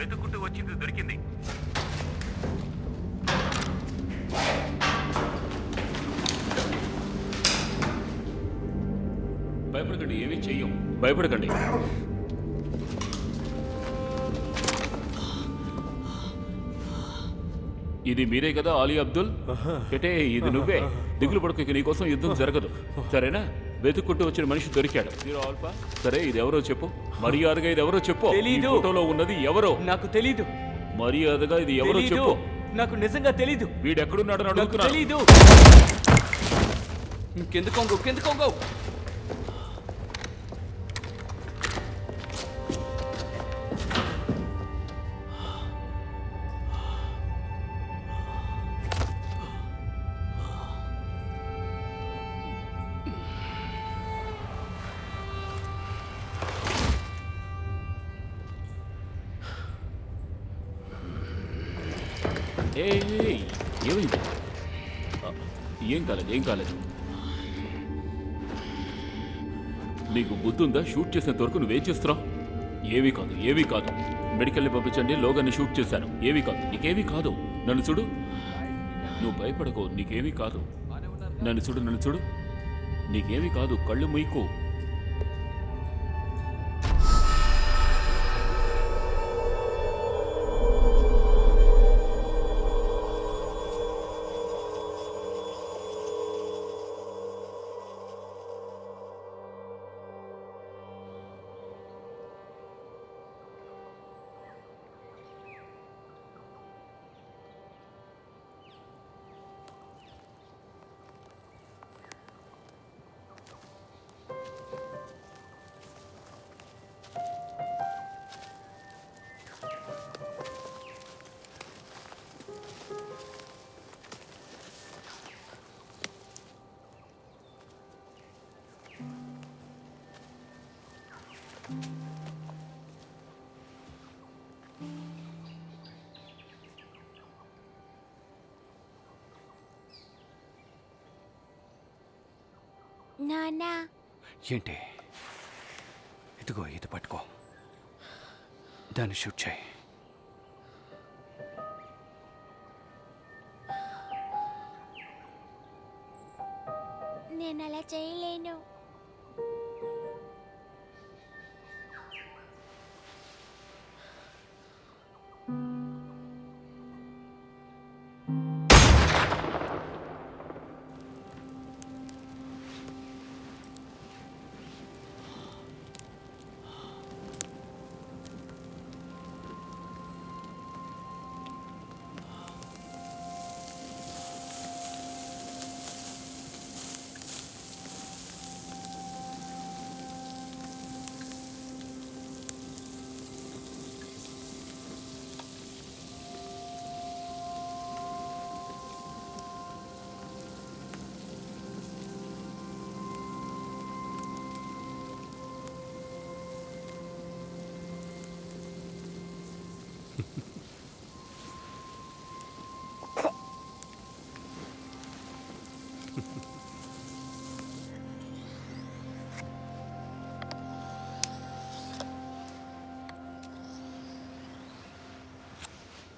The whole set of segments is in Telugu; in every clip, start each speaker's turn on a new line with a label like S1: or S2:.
S1: వెతుక్కుంటూ వచ్చింది దొరికింది. భయపడకండి, ఏమీ చెయ్యం, భయపడకండి. ఇది మీరే కదా ఆలీ అబ్దుల్? అంటే ఇది నువ్వే. దిగులు పడక, నీకోసం యుద్ధం జరగదు, సరేనా? వెతుక్కుంటూ వచ్చిన మనిషి దొరికాడు. Zero alpha. సరే, ఇది ఎవరో చెప్పు, మర్యాదగా ఇది ఎవరో చెప్పు.
S2: తెలీదు.
S1: ఫోటోలో ఉన్నది ఎవరో
S2: నాకు తెలీదు.
S1: మర్యాదగా ఇది ఎవరో చెప్పు.
S2: నాకు నిజంగా తెలీదు.
S1: వీడెక్కడున్నాడని అడుగుతున్నా.
S2: తెలీదు. ఇంకెందుకు
S1: ఏమైంది? ఏం కాలేదు. నీకు బుద్ధుందా? షూట్ చేసేంత వరకు నువ్వేం చేస్తున్నావు? ఏమీ కాదు. మెడికల్ని పంపించండి, లోగాన్ని షూట్ చేశాను. ఏమీ కాదు, నీకేమీ కాదు. నన్ను చూడు, నువ్వు భయపడకు, నీకేమీ కాదు. నన్ను చూడు, నీకేమీ కాదు. కళ్ళు మూయకు.
S3: నానా,
S2: ఏంటి? ఇదిగో, ఇది పట్టుకో, దాన్ని షూట్ చేయి.
S3: నేను అలా చేయలేను.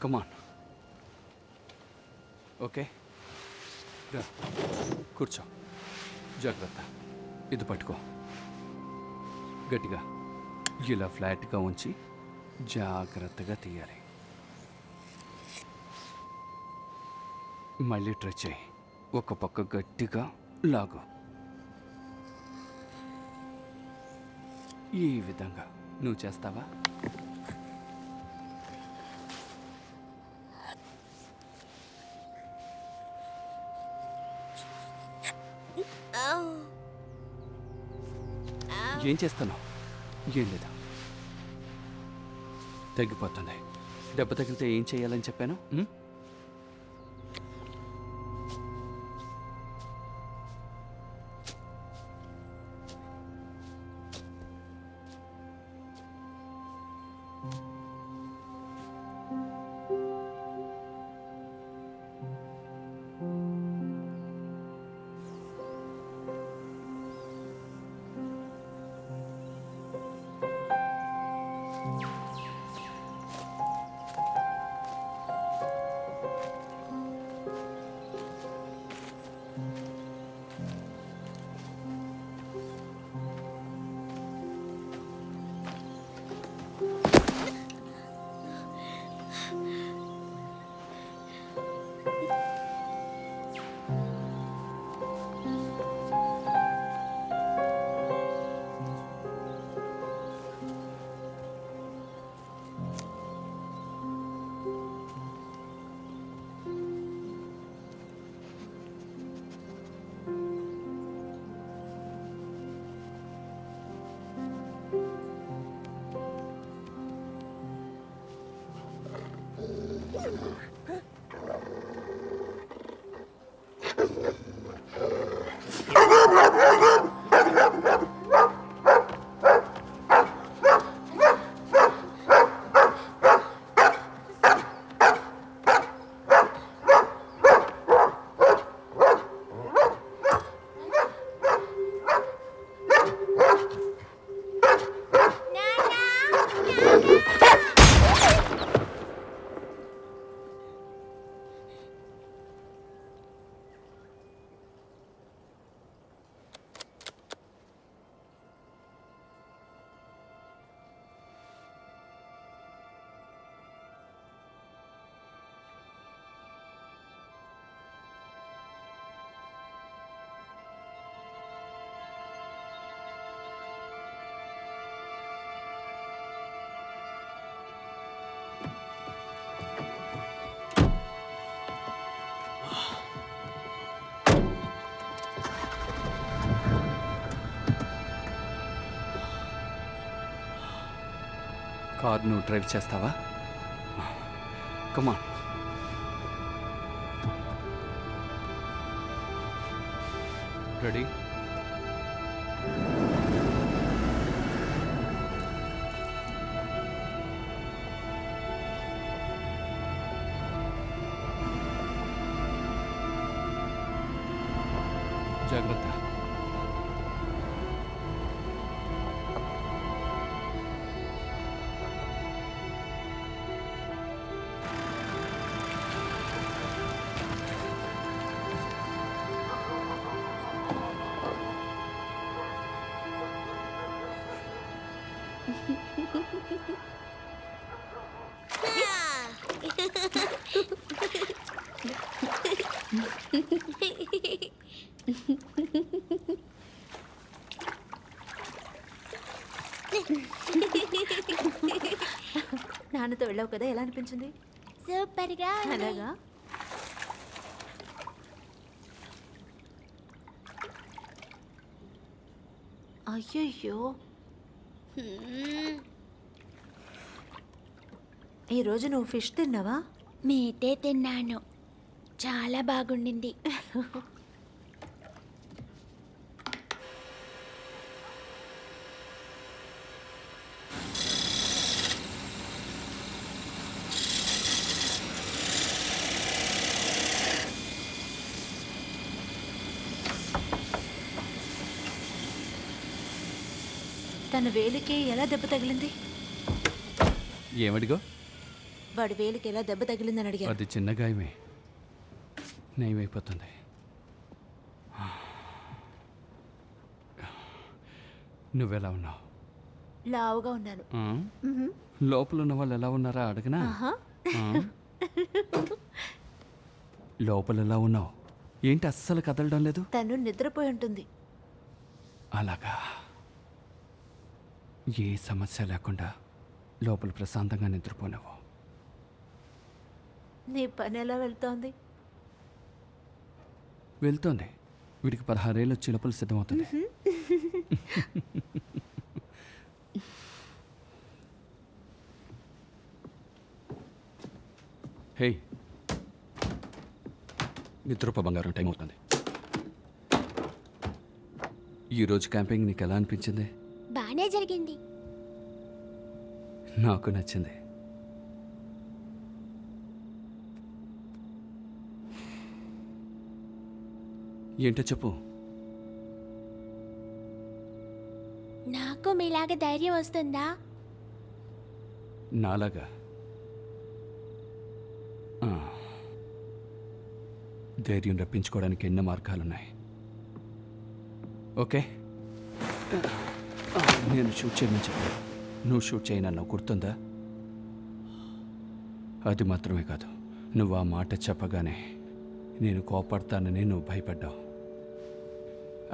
S2: కమాన్. ఓకే, రా, కూర్చో. జాగ్రత్త, ఇది పట్టుకో. గట్టిగా ఇలా ఫ్లాట్గా ఉంచి జాగ్రత్తగా తీయాలి. మళ్ళీ ట్రై చేయి. ఒక పక్క గట్టిగా లాగు. ఈ విధంగా నువ్వు చేస్తావా? ఏం చేస్తున్నావు? ఏం లేదా, తగ్గిపోతుంది. దెబ్బ తగిలితే ఏం చేయాలని చెప్పాను? కార్ నువ్వు డ్రైవ్ చేస్తావా? కమాన్. రెడీ? జాగ్రత్త.
S4: నాన్నతో వెళ్ళావు కదా, ఎలా అనిపించింది?
S3: సూపర్గా ఉంది.
S4: అలాగా? అయ్యయ్యో, ఈరోజు నువ్వు ఫిష్ తిన్నావా?
S3: మీటే తిన్నాను, చాలా బాగుండింది.
S4: తన వేలికి ఎలా దెబ్బ తగిలింది?
S2: ఏమడిగో?
S4: వాడి వేలికి ఎలా దెబ్బ తగిలిందని అడిగాను.
S2: అది చిన్న గాయమే, నయమైపోతుంది. నువ్వెలా ఉన్నావు?
S4: లావుగా ఉన్నాను.
S2: లోపల ఉన్న వాళ్ళు ఎలా ఉన్నారా అడగనా?
S4: ఆహా.
S2: లోపల ఎలా ఉన్నావు? ఏంటి అస్సలు కదలడం లేదు?
S4: తను నిద్రపోయి ఉంటుంది.
S2: అలాగా. ఏ సమస్య లేకుండా లోపల ప్రశాంతంగా నిద్రపోనావు.
S4: నీ పని ఎలా వెళ్తోంది?
S2: వెళ్తోంది. వీడికి 16 ఏళ్ళు వచ్చి లోపల సిద్ధమవుతుంది. హే, నిద్రపో బంగారం, టైం అవుతుంది. ఈరోజు క్యాంపింగ్ నీకు ఎలా అనిపించింది?
S3: బానే జరిగింది.
S2: నాకు నచ్చింది. ఏంటో చెప్పు.
S3: నాకు మీలాగా ధైర్యం వస్తుందా?
S2: నాలాగా? ధైర్యం రప్పించుకోవడానికి ఎన్నో మార్గాలున్నాయి. ఓకే, నేను షూట్ చేయమని చెప్పాను, నువ్వు షూట్ చేయనన్నావు, గుర్తుందా? అది మాత్రమే కాదు, నువ్వు ఆ మాట చెప్పగానే నేను కోపడతానని నువ్వు భయపడ్డావు.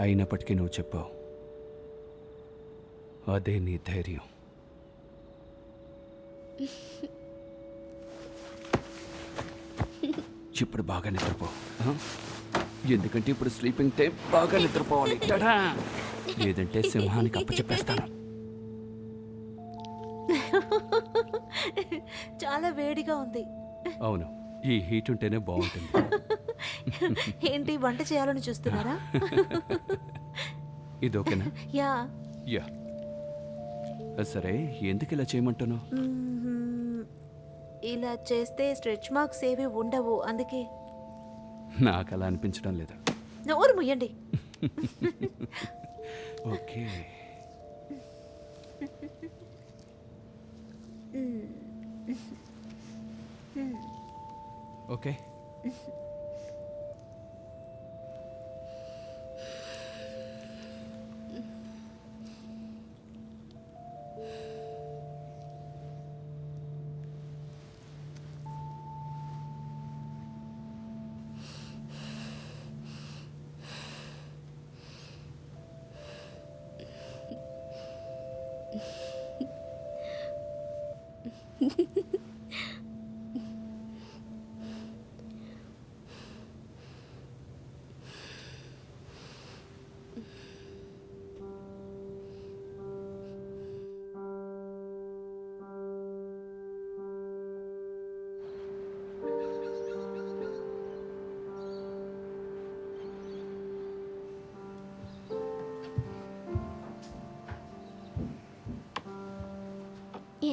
S2: అయినప్పటికీ నువ్వు చెప్పావు. అదే నీ ధైర్యం. ఇప్పుడు బాగా నిద్రపో, ఎందుకంటే ఇప్పుడు స్లీపింగ్ టైం, బాగా నిద్రపోవాలి. టడా! లేదంటే సింహానికి అప్పచెప్పేస్తాను.
S4: చాలా వేడిగా ఉంది.
S2: అవును, ఈ హీట్ ఉంటేనే బాగుంటుంది.
S4: ఏంటి వంట చేయాలని చూస్తున్నారా?
S2: ఇది ఓకేనా?
S4: యా.
S2: యా. సరే, ఎందుకు ఇలా చేయమంటాను?
S4: ఇలా చేస్తే స్ట్రెచ్ మార్క్స్ ఏవి ఉండవు, అందుకే.
S2: నాకు అలా అనిపించడం లేదు.
S4: నోరు ముయ్యండి.
S2: ఓకే. ఓకే.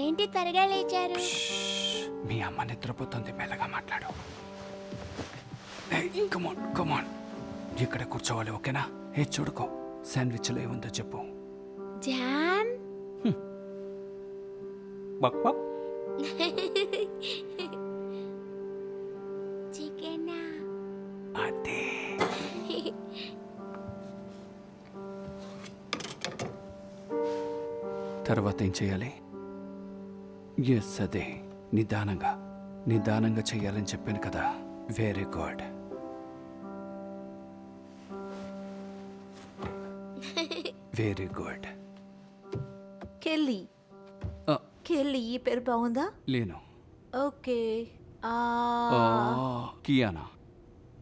S3: ఏంటి త్వరగా లేచారు?
S2: మీ అమ్మ నిద్రపోతుంది, మెల్లగా మాట్లాడు. కమాన్ కమాన్, ఇక్కడ కూర్చోవాలి, ఓకేనా? చూడుకో, శాండ్విచ్లో ఏముందో చెప్పు.
S3: జామ్. చికెనా?
S2: అదే. తర్వాత ఏం చేయాలి? ఎస్, అదే, నిదానంగా నిదానంగా చెయ్యాలని చెప్పాను కదా. Very good. Very good.
S4: Kelly. Kelly, ఈ పేరు బాగుందా?
S2: లేను.
S4: ఓకే.
S2: కియానా.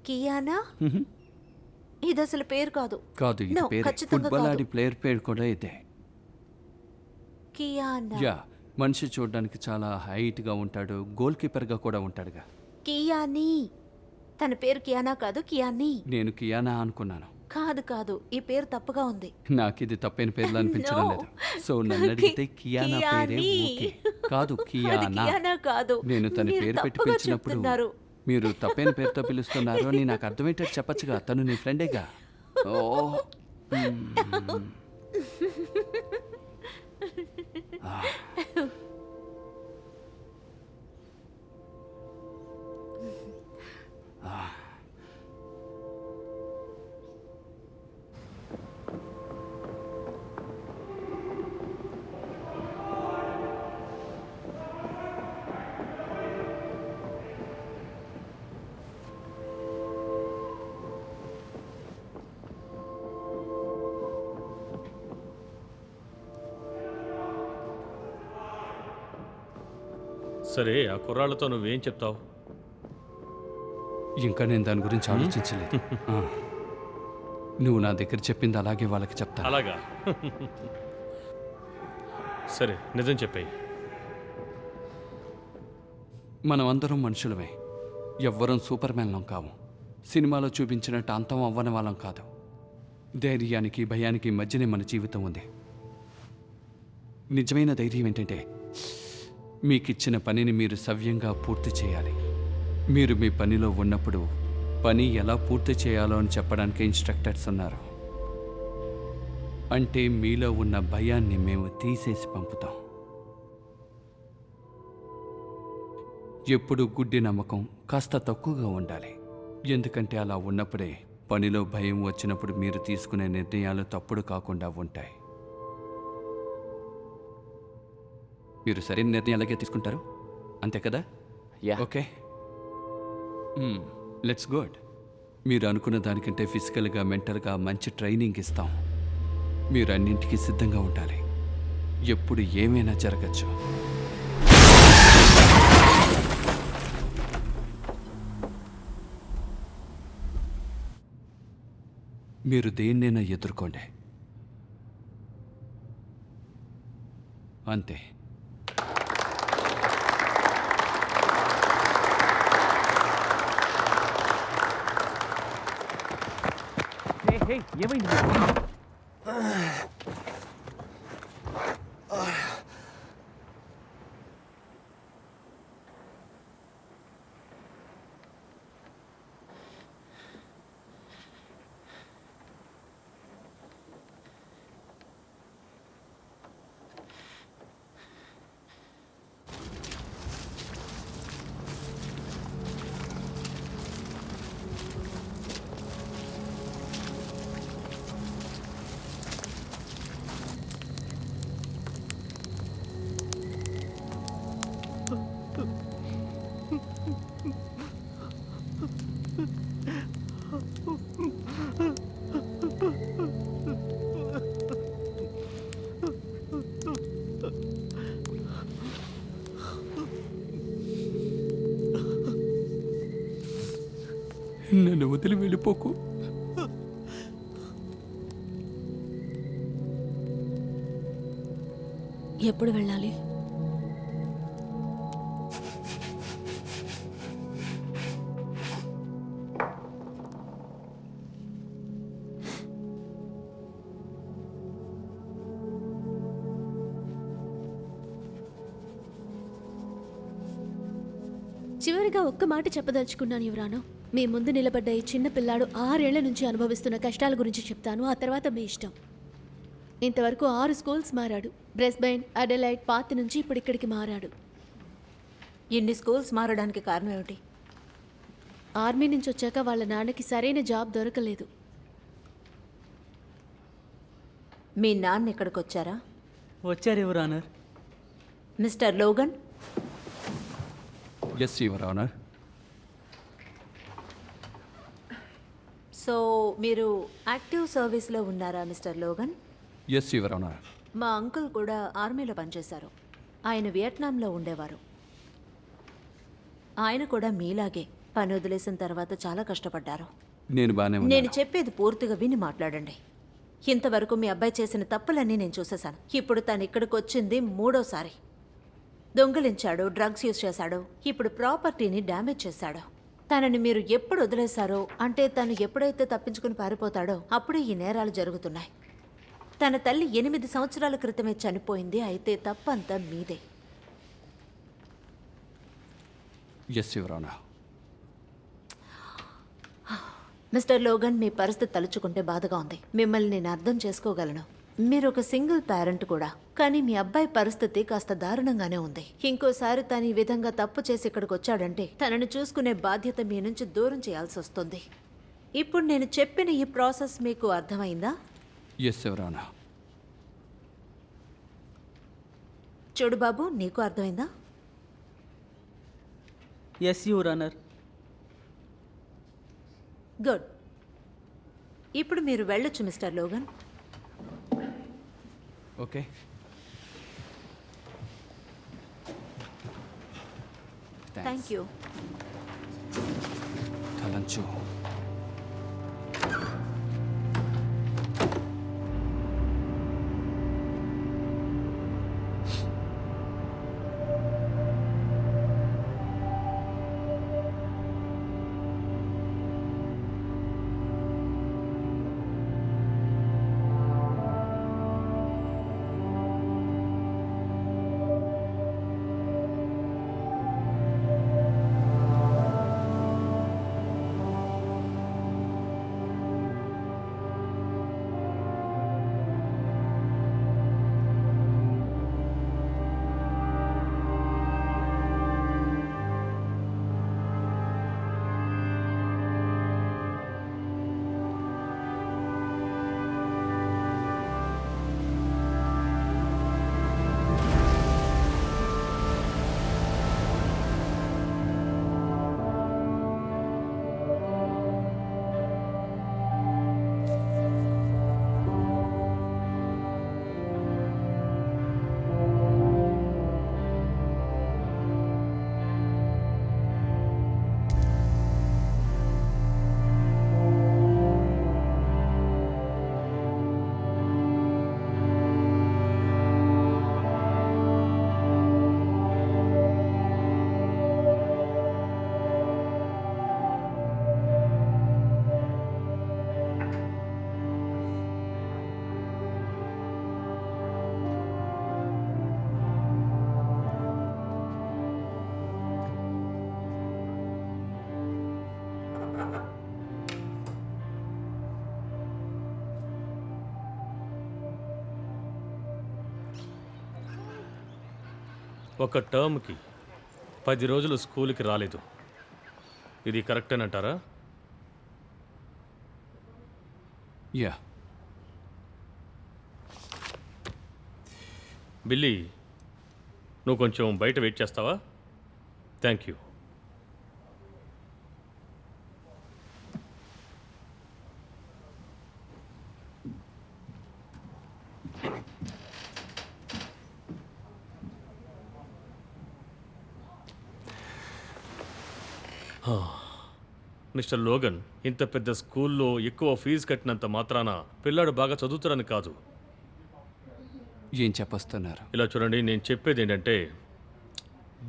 S4: కియానా? ఇది అసలు పేరు కాదు.
S2: కాదు, ఇది
S4: No,
S2: పేరు.
S4: ఖచ్చితంగా
S2: ఫుట్బాల్
S4: కాదు.
S2: ఆడి ప్లేయర్ పేరు కూడా ఇదే.
S4: కియానా.
S2: యా, మనిషి చూడడానికి చాలా హైట్గా ఉంటాడు, గోల్ కీపర్గా కూడా ఉంటాడుగా.
S4: కియానీ. తన పేరు కియానా కాదు, కియానీ.
S2: నేను కియానా అనుకున్నాను.
S4: కాదు కాదు, ఈ పేరు తప్పుగా ఉంది.
S2: నాకు ఇది తప్పైన పేర్లు అనిపించడం
S4: No.
S2: లేదు. సో నన్ను అడిగితే కియానా పేరే
S4: కియానీ.
S2: ఓకే. కాదు,
S4: అది
S2: కియానా.
S4: కియానా కాదు.
S2: నేను తన
S4: మీరు
S2: పేరు పెట్టి
S4: తప్పుగా
S2: పిలిచినప్పుడు
S4: చెప్తున్నారు.
S2: మీరు తప్పైన పేరుతో పిలుస్తున్నారు అని నాకు అర్థమయ్యేటట్టు చెప్పచ్చుగా. తను నీ ఫ్రెండేగా. ఓ.
S5: సరే, ఆ కుర్రాళ్ళతో నువ్వేం చెప్తావు?
S2: ఇంకా నేను దాని గురించి ఆలోచించలేదు. నువ్వు నా దగ్గర చెప్పింది అలాగే వాళ్ళకి చెప్తా.
S5: అలాగా? సరే, నిజం చెప్పేయి.
S2: మనం అందరం మనుషులమే, ఎవ్వరం సూపర్ మ్యాన్లం కాము. సినిమాలో చూపించినట్టు అంతం అవ్వని వాళ్ళం కాదు. ధైర్యానికి భయానికి మధ్యనే మన జీవితం ఉంది. నిజమైన ధైర్యం ఏంటంటే, మీకిచ్చిన పనిని మీరు సవ్యంగా పూర్తి చేయాలి. మీరు మీ పనిలో ఉన్నప్పుడు పని ఎలా పూర్తి చేయాలో అని చెప్పడానికి ఇన్స్ట్రక్టర్స్ ఉన్నారు. అంటే మీలో ఉన్న భయాన్ని మేము తీసేసి పంపుతాం. ఎప్పుడు గుడ్డి నమ్మకం కాస్త తక్కువగా ఉండాలి. ఎందుకంటే అలా ఉన్నప్పుడే పనిలో భయం వచ్చినప్పుడు మీరు తీసుకునే నిర్ణయాలు తప్పుడు కాకుండా ఉంటాయి. మీరు సరైన నిర్ణయాలకే తీసుకుంటారు, అంతే కదా? Okay, let's good. మీరు అనుకున్న దానికంటే ఫిజికల్గా మెంటల్గా మంచి ట్రైనింగ్ ఇస్తాం. మీరు అన్నింటికీ సిద్ధంగా ఉండాలి. ఎప్పుడు ఏమైనా జరగచ్చు. మీరు దేన్నైనా ఎదుర్కోండి, అంతే. ఏమైంది? నన్ను వదిలి వెళ్ళిపోకు.
S6: ఎప్పుడు వెళ్ళాలి? చివరిగా ఒక్క మాట చెప్పదలుచుకున్నాను యువరాను. మీ ముందు నిలబడ్డ ఈ చిన్న పిల్లాడు 6 ఏళ్ల నుంచి అనుభవిస్తున్న కష్టాల గురించి చెప్తాను, ఆ తర్వాత మీ ఇష్టం. ఇంతవరకు 6 స్కూల్స్ మారాడు. బ్రెస్బెయిన్, అడెలైడ్, పాత్ నుంచి ఇప్పుడు ఇక్కడికి మారాడు.
S4: ఇన్ని స్కూల్స్ మారడానికి కారణం ఏమిటి?
S6: ఆర్మీ నుంచి వచ్చాక వాళ్ళ నాన్నకి సరైన జాబ్ దొరకలేదు.
S4: మీ నాన్న ఇక్కడికి వచ్చారా?
S7: వచ్చారు your honour.
S4: Mister Logan,
S2: yes your honour.
S4: So మీరు యాక్టివ్ సర్వీస్లో ఉన్నారా mister Logan?
S2: Yes your honour.
S4: మా అంకుల్ కూడా ఆర్మీలో పనిచేశారు. ఆయన వియట్నాంలో ఉండేవారు. ఆయన కూడా మీలాగే పని వదిలేసిన తర్వాత చాలా కష్టపడ్డారు.
S2: నేను బాగానే
S4: నేను
S2: ఉన్నాను.
S4: చెప్పేది పూర్తిగా విని మాట్లాడండి. ఇంతవరకు మీ అబ్బాయి చేసిన తప్పులన్నీ నేను చూసేశాను. ఇప్పుడు తను ఇక్కడికి వచ్చింది 3వసారి. దొంగిలించాడు, డ్రగ్స్ యూజ్ చేశాడు, ఇప్పుడు ప్రాపర్టీని డ్యామేజ్ చేశాడు. తనని మీరు ఎప్పుడు వదిలేశారో, అంటే తను ఎప్పుడైతే తప్పించుకుని పారిపోతాడో అప్పుడే ఈ నేరాలు జరుగుతున్నాయి. తన తల్లి 8 సంవత్సరాల క్రితమే చనిపోయింది. అయితే తప్పంతా మీదే.
S2: Yes your honour.
S4: Mister Logan, మీ పరిస్థితి తలుచుకుంటే బాధగా ఉంది. మిమ్మల్ని నేను అర్థం చేసుకోగలను. మీరు ఒక సింగిల్ పేరెంట్ కూడా. కానీ మీ అబ్బాయి పరిస్థితి కాస్త దారుణంగానే ఉంది. ఇంకోసారి తను ఈ విధంగా తప్పు చేసి ఇక్కడికి వచ్చాడంటే తనను చూసుకునే బాధ్యత మీ నుంచి దూరం చేయాల్సి వస్తుంది. ఇప్పుడు నేను చెప్పిన ఈ ప్రాసెస్ మీకు అర్థమైందా?
S2: Yes your honour.
S4: చూడు బాబు, నీకు అర్థమైందా?
S7: Yes your honour.
S4: గుడ్. ఇప్పుడు మీరు వెళ్ళొచ్చు mister Logan.
S2: Okay.
S4: Thank you.
S2: తలంచు.
S5: ఒక టర్మ్కి 10 రోజులు స్కూల్కి రాలేదు. ఇది కరెక్టేనంటారా?
S2: యా.
S5: బిల్లీ, నువ్వు కొంచెం బయట వెయిట్ చేస్తావా? Thank you. మిస్టర్ లోగన్, ఇంత పెద్ద స్కూల్లో ఎక్కువ ఫీజు కట్టినంత మాత్రాన పిల్లాడు బాగా చదువుతారని కాదు.
S2: ఏం చెప్పొస్తున్నారు?
S5: ఇలా చూడండి, నేను చెప్పేది ఏంటంటే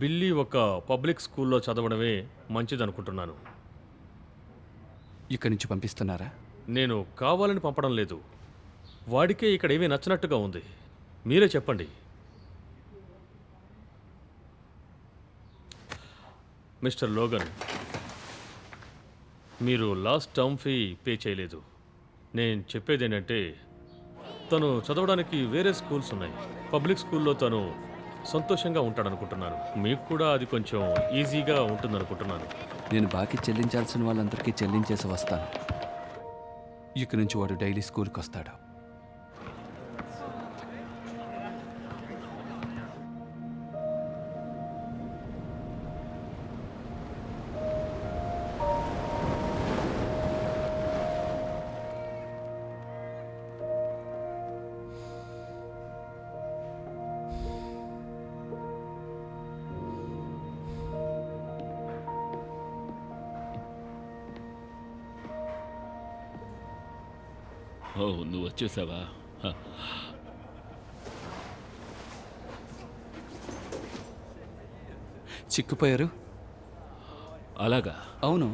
S5: బిల్లీ ఒక పబ్లిక్ స్కూల్లో చదవడమే మంచిదనుకుంటున్నాను.
S2: ఇక్కడి నుంచి పంపిస్తున్నారా?
S5: నేను కావాలని పంపడం లేదు. వాడికే ఇక్కడ ఏమీ నచ్చినట్టుగా ఉంది. మీరే చెప్పండి. మిస్టర్ లోగన్, మీరు లాస్ట్ టర్మ్ ఫీ పే చేయలేదు. నేను చెప్పేది ఏంటంటే తను చదవడానికి వేరే స్కూల్స్ ఉన్నాయి. పబ్లిక్ స్కూల్లో తను సంతోషంగా ఉంటాడనుకుంటున్నాను. మీకు కూడా అది కొంచెం ఈజీగా ఉంటుందనుకుంటున్నాను.
S2: నేను బాకీ చెల్లించాల్సిన వాళ్ళందరికీ చెల్లించేసి వస్తాను. ఇక నుంచి వాడు డైలీ స్కూల్కి వస్తాడు.
S1: ఓ, నువ్వు వచ్చేసావా? హ.
S2: చిక్కుపోయారు?
S1: అలాగా?
S2: అవును.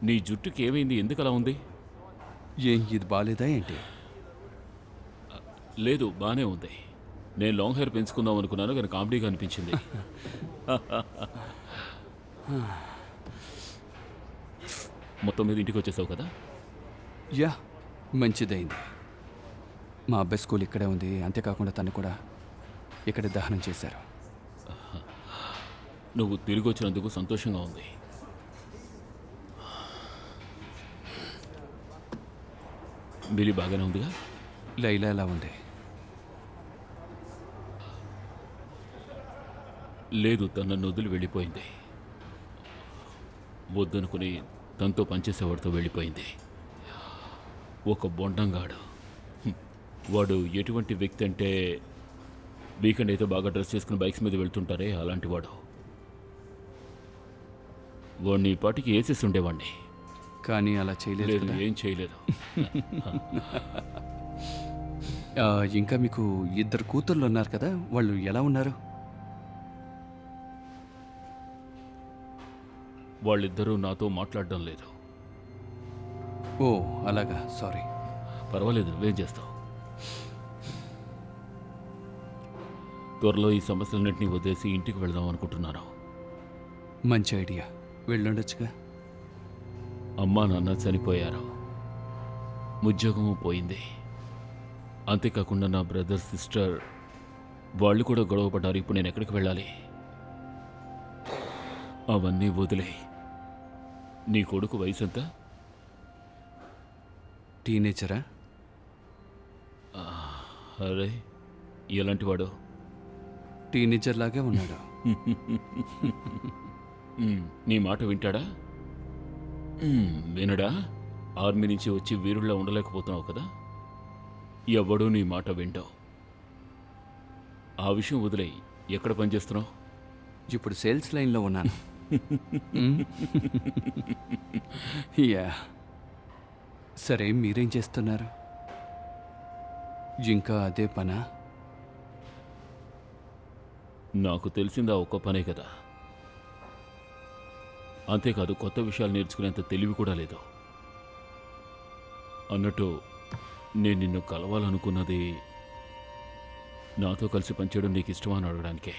S1: నీ జుట్టుకి ఏమైంది? ఎందుకు అలా ఉంది?
S2: ఏం ఇది బాలేదా ఏంటి?
S1: లేదు, బానే ఉంది. నేను లాంగ్ హెయిర్ పెంచుకుందాం అనుకున్నాను, కానీ కామెడీగా అనిపించింది. మొత్తం మీద ఇంటికి వచ్చేసావు కదా?
S2: యా, మంచిదైంది. మా అబ్బాయి స్కూల్ ఇక్కడే ఉంది. అంతేకాకుండా తను కూడా ఇక్కడ దహనం చేశారు.
S1: నువ్వు తిరిగి వచ్చినందుకు సంతోషంగా ఉంది. బిలి బాగానే ఉందిగా?
S2: లైలా ఎలా ఉంది?
S1: లేదు, తన నన్ను వదిలి వెళ్ళిపోయింది. వద్దనుకుని తనతో పనిచేసేవాడితో వెళ్ళిపోయింది. ఒక బొండంగాడు. వాడు ఎటువంటి వ్యక్తి అంటే, వీకెండ్ అయితే బాగా డ్రెస్ చేసుకుని బైక్స్ మీద వెళ్తుంటారే, అలాంటి వాడు. వాడిని ఈ పాటికి వేసేసి ఉండేవాడిని.
S2: కానీ అలా చేయలేదు
S1: లేదు,
S2: కదా?
S1: ఏం చేయలేదు.
S2: ఇంకా మీకు 2 కూతుర్లు ఉన్నారు కదా, వాళ్ళు ఎలా ఉన్నారు?
S1: వాళ్ళిద్దరూ నాతో మాట్లాడడం లేదు.
S2: ఓ అలాగా, సారీ.
S1: పర్వాలేదు, నువ్వేం చేస్తావు? త్వరలో ఈ సమస్యలన్నింటినీ వదిలేసి ఇంటికి వెళదాం అనుకుంటున్నాను.
S2: మంచి ఐడియా, వెళ్ళుండొచ్చుగా.
S1: అమ్మా నాన్న చనిపోయారు, ఉద్యోగము పోయింది. అంతేకాకుండా నా బ్రదర్ సిస్టర్ వాళ్ళు కూడా గొడవపడ్డారు. ఇప్పుడు నేను ఎక్కడికి వెళ్ళాలి? అవన్నీ వదిలే. నీ కొడుకు వయసు ఎంత?
S2: టీనేజరా?
S1: అరే, ఎలాంటి వాడు?
S2: టీనేజర్ లాగే ఉన్నాడు.
S1: నీ మాట వింటాడా? వినడా? ఆర్మీ నుంచి వచ్చి వీరుళ్ళ ఉండలేకపోతున్నావు కదా, ఎవడూ నీ మాట వింటావు. ఆ విషయం వదిలేయి. ఎక్కడ పనిచేస్తున్నావు?
S2: ఇప్పుడు సేల్స్ లైన్లో ఉన్నాను. యా. సరే, మీరేం చేస్తున్నారు? ఇంకా అదే పనా?
S1: నాకు తెలిసిందా ఒక్క పనే కదా. అంతేకాదు, కొత్త విషయాలు నేర్చుకునేంత తెలివి కూడా లేదు. అన్నట్టు నేను నిన్ను కలవాలనుకున్నది నాతో కలిసి పనిచేయడం నీకు ఇష్టమా అని అడగడానికే.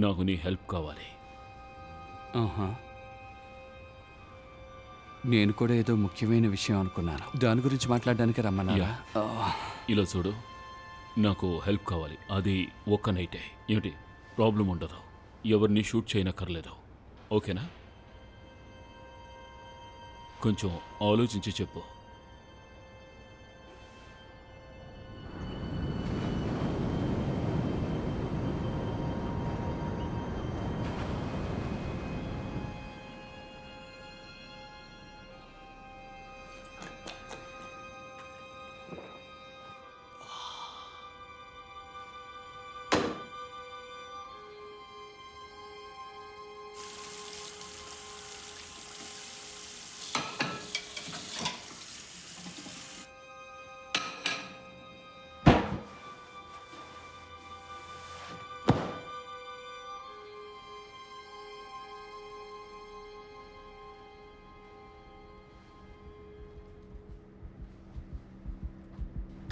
S1: నాకు నీ హెల్ప్ కావాలి.
S2: ఆహా. నేను కూడా ఏదో ముఖ్యమైన విషయం అనుకున్నాను. దాని గురించి మాట్లాడడానికి రమ్మన్నారా?
S1: ఇలా చూడు, నాకు హెల్ప్ కావాలి, అది ఒక్క నైటే. ఏమిటి ప్రాబ్లం ఉండదు, ఎవరిని షూట్ చేయనక్కర్లేదు, ఓకేనా? కొంచెం ఆలోచించి చెప్పు.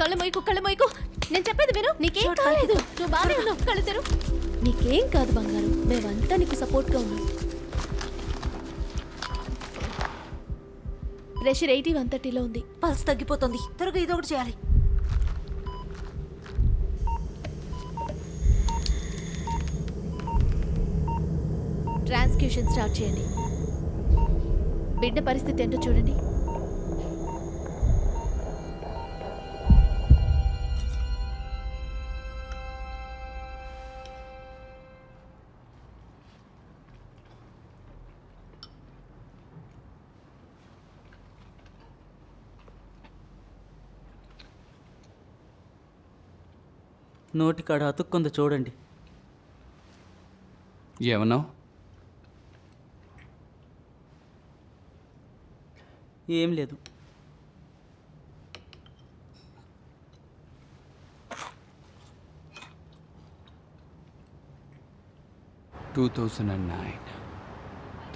S6: కళ్ళు మొయ్యకు, కళ్ళు మొయ్యకు. నేను చెప్పేది విను. నీకేం కాలేదు, నువ్వు బాగానే ఉన్నావు. కళ్ళు తెరు. నీకేం కాదు బంగారం, మేమంతా నీకు సపోర్ట్గా ఉన్నాం. ప్రెషర్ 80-130లో ఉంది.
S4: పల్స్ తగ్గిపోతుంది, త్వరగా ఇదొకటి చేయాలి.
S6: ట్రాన్స్క్యూషన్ స్టార్ట్ చేయండి. బిడ్డ పరిస్థితి ఏంటో చూడండి.
S7: నోటి కాడ అతుక్కుంది చూడండి.
S2: ఏమన్నావు?
S7: ఏం లేదు.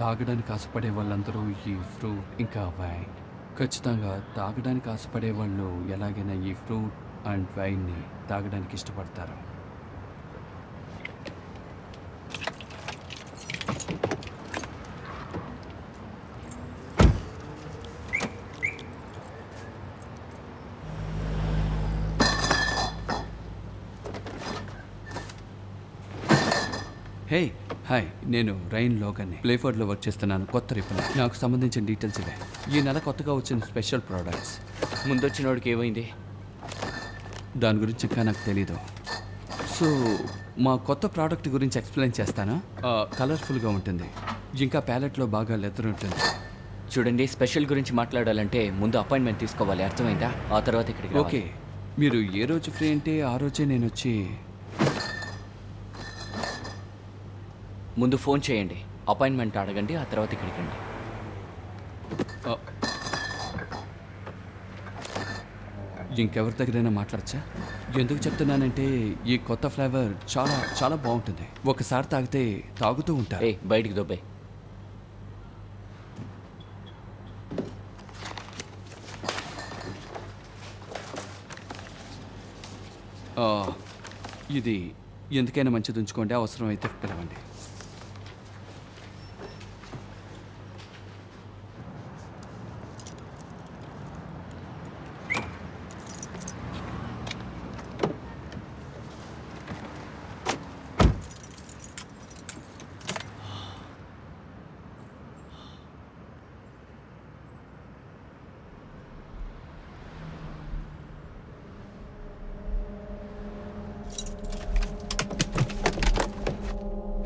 S2: తాగడానికి ఆశపడే వాళ్ళందరూ ఈ ఫ్రూట్ ఇంకా వైన్, ఖచ్చితంగా తాగడానికి ఆశపడే వాళ్ళు ఎలాగైనా ఈ ఫ్రూట్ అండ్ వైన్ని తాగడానికి ఇష్టపడతారు. హే హాయ్, నేను రైన్ లోగన్ని, ప్లేఫర్డ్లో వర్క్ చేస్తున్నాను. కొత్త రిపన్, నాకు సంబంధించిన డీటెయిల్స్ ఇవే. ఈ నెల కొత్తగా వచ్చిన స్పెషల్ ప్రోడక్ట్స్.
S8: ముందొచ్చినోడికి ఏమైంది?
S2: దాని గురించి ఇంకా నాకు తెలీదు. సో మా కొత్త ప్రోడక్ట్ గురించి ఎక్స్ప్లెయిన్ చేస్తాను. కలర్ఫుల్గా ఉంటుంది, ఇంకా ప్యాలెట్లో బాగా లెదర్ ఉంటుంది.
S8: చూడండి, స్పెషల్ గురించి మాట్లాడాలంటే ముందు అపాయింట్మెంట్ తీసుకోవాలి, అర్థమైందా? ఆ తర్వాత ఇక్కడికి
S2: ఓకే, మీరు ఏ రోజు ఫ్రీ అంటే ఆ రోజే నేను వచ్చి.
S8: ముందు ఫోన్ చేయండి, అపాయింట్మెంట్ అడగండి, ఆ తర్వాత ఇక్కడికి రండి.
S2: ఇంకెవరి దగ్గరైనా మాట్లాడచ్చా? ఎందుకు చెప్తున్నానంటే ఈ కొత్త ఫ్లేవర్ చాలా చాలా బాగుంటుంది. ఒకసారి తాగితే తాగుతూ ఉంటారు.
S8: బయటికి దొబ్బే.
S2: ఇది ఎందుకైనా మంచిది ఉంచుకోండి, అవసరం అయితే పిలవండి.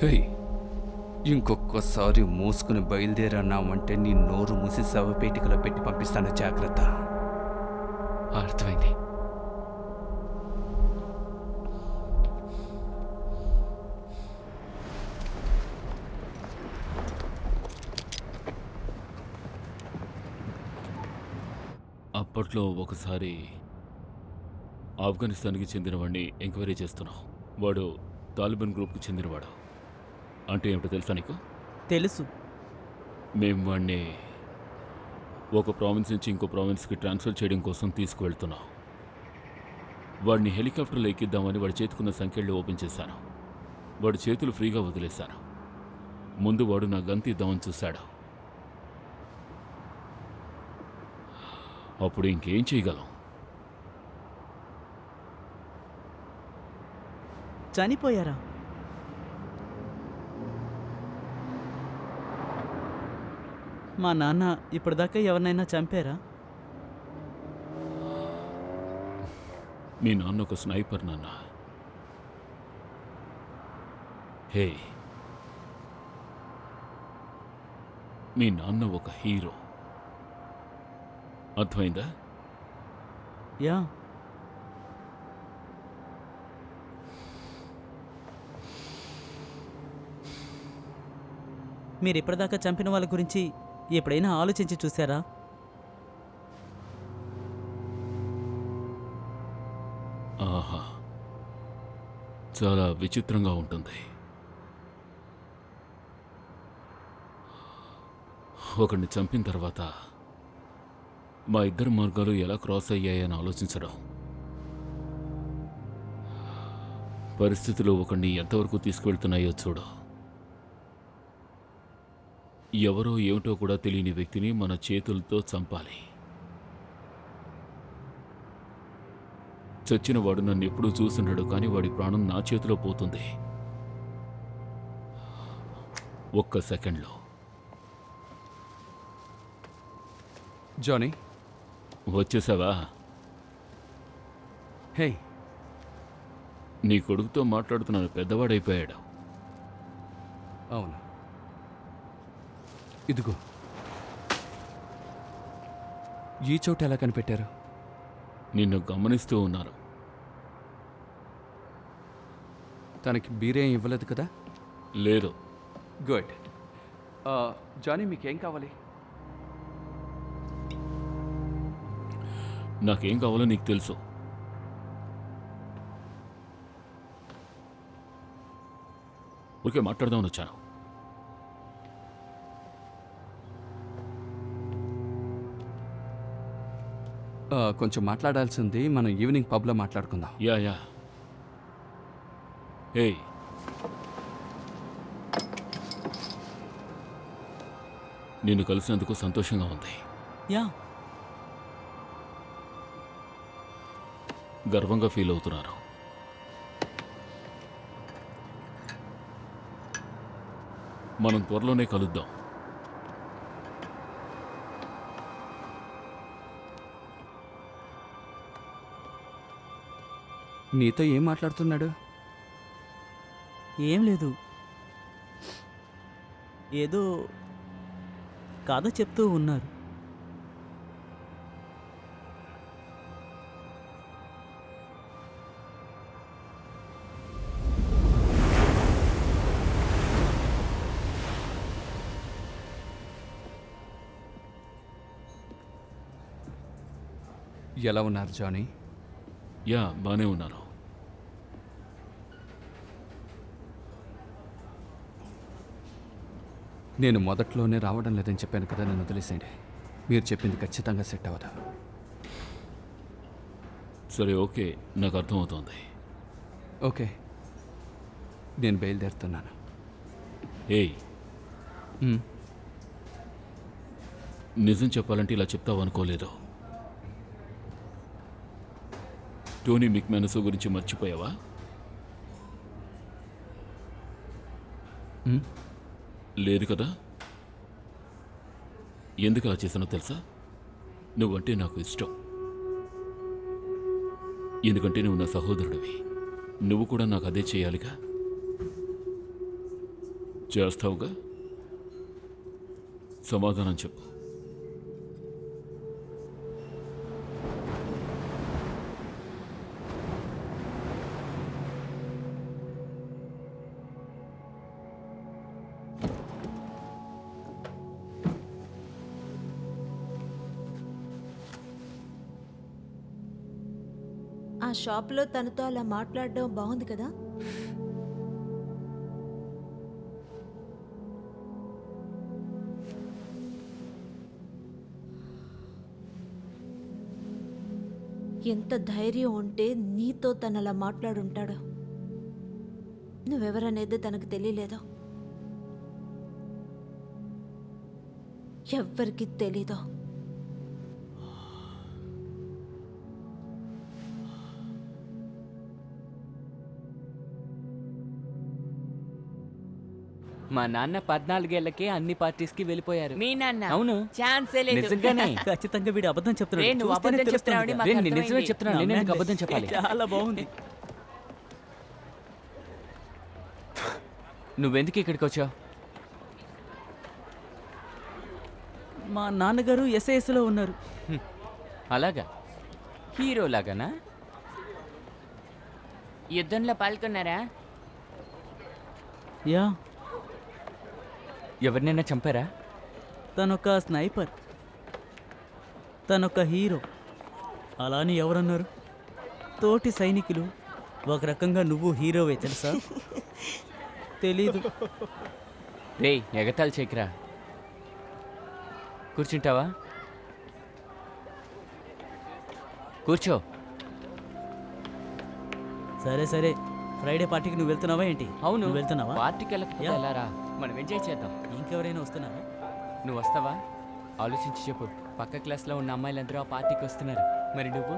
S2: హే, ఇంకొకసారి మూసుకుని బయలుదేరన్నామంటే నీ నోరు మూసి శవపేటికలో పెట్టి పంపిస్తాను, జాగ్రత్త.
S8: అర్థమైంది.
S1: అప్పట్లో ఒకసారి ఆఫ్ఘనిస్తాన్కి చెందినవాడిని ఎంక్వైరీ చేస్తున్నాం. వాడు తాలిబాన్ గ్రూప్కి చెందినవాడు. అంటే ఏమిటో తెలుసా నీకు?
S7: తెలుసు.
S1: మేము వాడిని ఒక ప్రావిన్స్ నుంచి ఇంకో ప్రావిన్స్కి ట్రాన్స్ఫర్ చేయడం కోసం తీసుకువెళ్తున్నాం. వాడిని హెలికాప్టర్లో ఎక్కిద్దామని వాడి చేతుకున్న సంఖ్యలు ఓపెన్ చేశాను. వాడి చేతులు ఫ్రీగా వదిలేశాను. ముందు వాడు నా గన్ తీద్దామని చూశాడు. అప్పుడు ఇంకేం చేయగలం?
S7: చనిపోయారా? మా నాన్న ఇప్పటిదాకా ఎవరినైనా చంపారా?
S1: మీ నాన్న ఒక స్నైపర్ నాన్న. హే, మీ నాన్న ఒక హీరో. అర్థమైందా?
S7: యా. మీరు ఇప్పటిదాకా చంపిన వాళ్ళ గురించి ఎప్పుడైనా ఆలోచించి చూసారా?
S1: ఆహా, చాలా విచిత్రంగా ఉంటుంది. ఒకడిని చంపిన తర్వాత మా ఇద్దరి మార్గాలు ఎలా క్రాస్ అయ్యాయని ఆలోచించడం, పరిస్థితులు ఒకడిని ఎంతవరకు తీసుకువెళ్తున్నాయో చూడు. ఎవరో ఏమిటో కూడా తెలియని వ్యక్తిని మన చేతులతో చంపాలి. చచ్చిన వాడు నన్ను ఎప్పుడూ చూసుండడు, కానీ వాడి ప్రాణం నా చేతిలో పోతుంది ఒక్క సెకండ్లో.
S2: జానీ,
S1: వచ్చేసావా?
S2: హే,
S1: నీ కొడుకుతో మాట్లాడుతున్నాను, పెద్దవాడైపోయాడు.
S2: అవును, ఇదిగో. ఈ చోట ఎలా కనిపెట్టారు?
S1: నిన్ను గమనిస్తూ ఉన్నాను.
S2: తనకి బీరేం ఇవ్వలేదు కదా?
S1: లేదు.
S2: గుడ్. జానీ, మీకేం కావాలి?
S1: నాకేం కావాలో నీకు తెలుసు. ఊరికే మాట్లాడదామని వచ్చాను.
S2: కొంచెం మాట్లాడాల్సింది, మనం ఈవినింగ్ పబ్లో మాట్లాడుకుందాం.
S1: Yeah yeah. ఏయ్, నిన్ను కలిసినందుకు సంతోషంగా ఉంది.
S7: యా.
S1: గర్వంగా ఫీల్ అవుతున్నారు. మనం త్వరలోనే కలుద్దాం.
S2: నీతో ఏం మాట్లాడుతున్నాడు?
S7: ఏం లేదు, ఏదో కథ చెప్తూ ఉన్నారు.
S2: ఎలా ఉన్నారు జానీ?
S1: యా, బానే ఉన్నాను.
S2: నేను మొదట్లోనే రావడం లేదని చెప్పాను కదా, నన్ను వదిలేసేయండి. మీరు చెప్పింది ఖచ్చితంగా సెట్ అవ్వదు.
S1: సరే, ఓకే, నాకు అర్థమవుతోంది.
S2: ఓకే, నేను బయలుదేరుతున్నాను.
S1: ఏయ్,
S2: మ్,
S1: నిజం చెప్పాలంటే ఇలా చెప్తావు అనుకోలేదు. టోనీ మిక్మెనసో గురించి మర్చిపోయావా?
S2: మ్,
S1: లేదు కదా? ఎందుకు అలా చేశానో తెలుసా? నువ్వంటే నాకు ఇష్టం. ఎందుకంటే నువ్వు నా సహోదరుడివి. నువ్వు కూడా నాకు అదే చేయాలిగా. చేస్తావుగా? సమాధానం చెప్పు.
S4: ఆ షాప్లో తనతో అలా మాట్లాడడం బాగుంది కదా? ఎంత ధైర్యం ఉంటే నీతో తను అలా మాట్లాడుంటాడు. నువ్వెవరనేది తనకు తెలియలేదో, ఎవ్వరికి తెలీదో.
S8: మా నాన్న 14 ఏళ్లకే అన్ని పార్టీస్కి వెళ్ళిపోయారు.
S9: మీ నాన్న
S8: అవును
S9: ఛాన్సే లేదు.
S8: నిజంగానే.
S7: ఖచ్చితంగా వీడు అబద్ధం
S9: రే,
S7: చెప్తున్నాడు.
S9: నువ్వు
S7: చూస్తేనే
S9: అబద్ధం
S7: తెలుస్తుంది
S9: చెప్తున్నావని
S7: కదా.
S9: మాకు
S8: నేను నిజమే
S9: అర్థమైంది.
S8: చెప్తున్నాను. నేను ఎందుకు అబద్ధం చెప్పాలి?
S7: చాలా బాగుంది.
S8: నువ్వెందుకు ఇక్కడికి వచ్చావు?
S7: మా నాన్నగారు ఎస్ఐఎస్లో ఉన్నారు.
S8: అలాగా? హీరో లాగానా?
S9: యుద్ధంలో పాల్గొన్నారా?
S7: యా,
S8: ఎవరినైనా చంపారా?
S7: తనొక స్నైపర్, తనొక హీరో. అలా అని ఎవరన్నారు? తోటి సైనికులు. ఒక రకంగా నువ్వు హీరోవే తెలుసా? తెలీదు.
S8: రేయ్, ఎగతాళి చేయకురా. కూర్చుంటావా? కూర్చో.
S7: సరే సరే, ఫ్రైడే పార్టీకి నువ్వు వెళ్తున్నావా ఏంటి?
S8: అవును,
S7: నువ్వు వెళ్తున్నావా?
S8: పార్టీకి వెళ్ళకపోతే
S7: యా.
S8: ఎలా రా? మనం ఎంజాయ్ చేద్దాం.
S7: ఇంకెవరైనా వస్తున్నారా?
S8: నువ్వు వస్తావా? ఆలోచించి చెప్పు. పక్క క్లాస్లో ఉన్న అమ్మాయిలందరూ ఆ పార్టీకి వస్తున్నారు. మరి నువ్వు?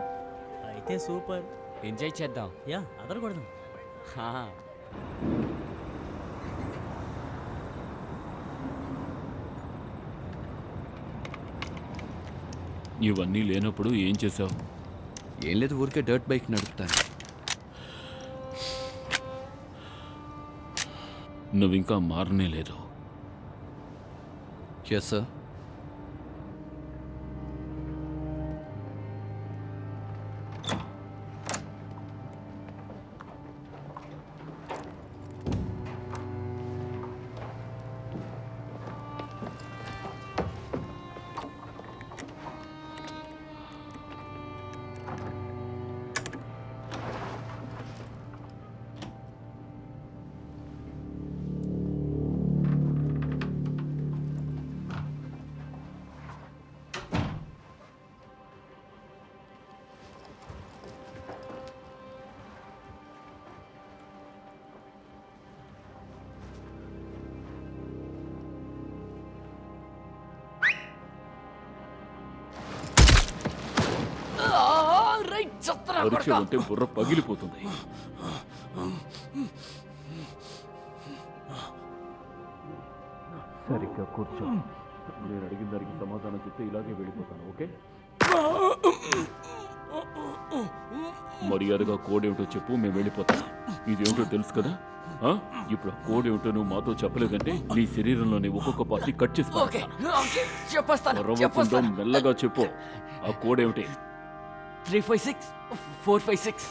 S7: అయితే సూపర్.
S8: ఎంజాయ్ చేద్దాం.
S7: యా, అదరకూడదు.
S8: హా.
S1: ఇవన్నీ లేనప్పుడు ఏం చేసావు?
S2: ఏం లేదు, ఊరికే డర్ట్ బైక్ నడుపుతాను.
S1: నువ్వింకా మారనే లేదు.
S2: Yes sir.
S1: పరీక్ష ఉంటే బుర్ర పగిలిపోతుంది. సరిగ్గా కూర్చో. నేను అడిగిన దానికి సమాధానం చెప్తే ఇలాగే వెళ్ళిపోతాను. ఓకే? మర్యాదగా కోడ్ ఏమిటో చెప్పు, మేము వెళ్ళిపోతాం. ఇదేమిటో తెలుసు కదా? ఆ? ఇప్పుడు ఆ కోడ్ ఏమిటో నువ్వు మాతో చెప్పలేదంటే నీ శరీరంలోని ఒక్కొక్క పార్టీ కట్ చేసి
S9: చెప్పేస్తాను.
S1: మెల్లగా చెప్పు. ఆ కోడ్ ఏమిటి?
S8: 356 456.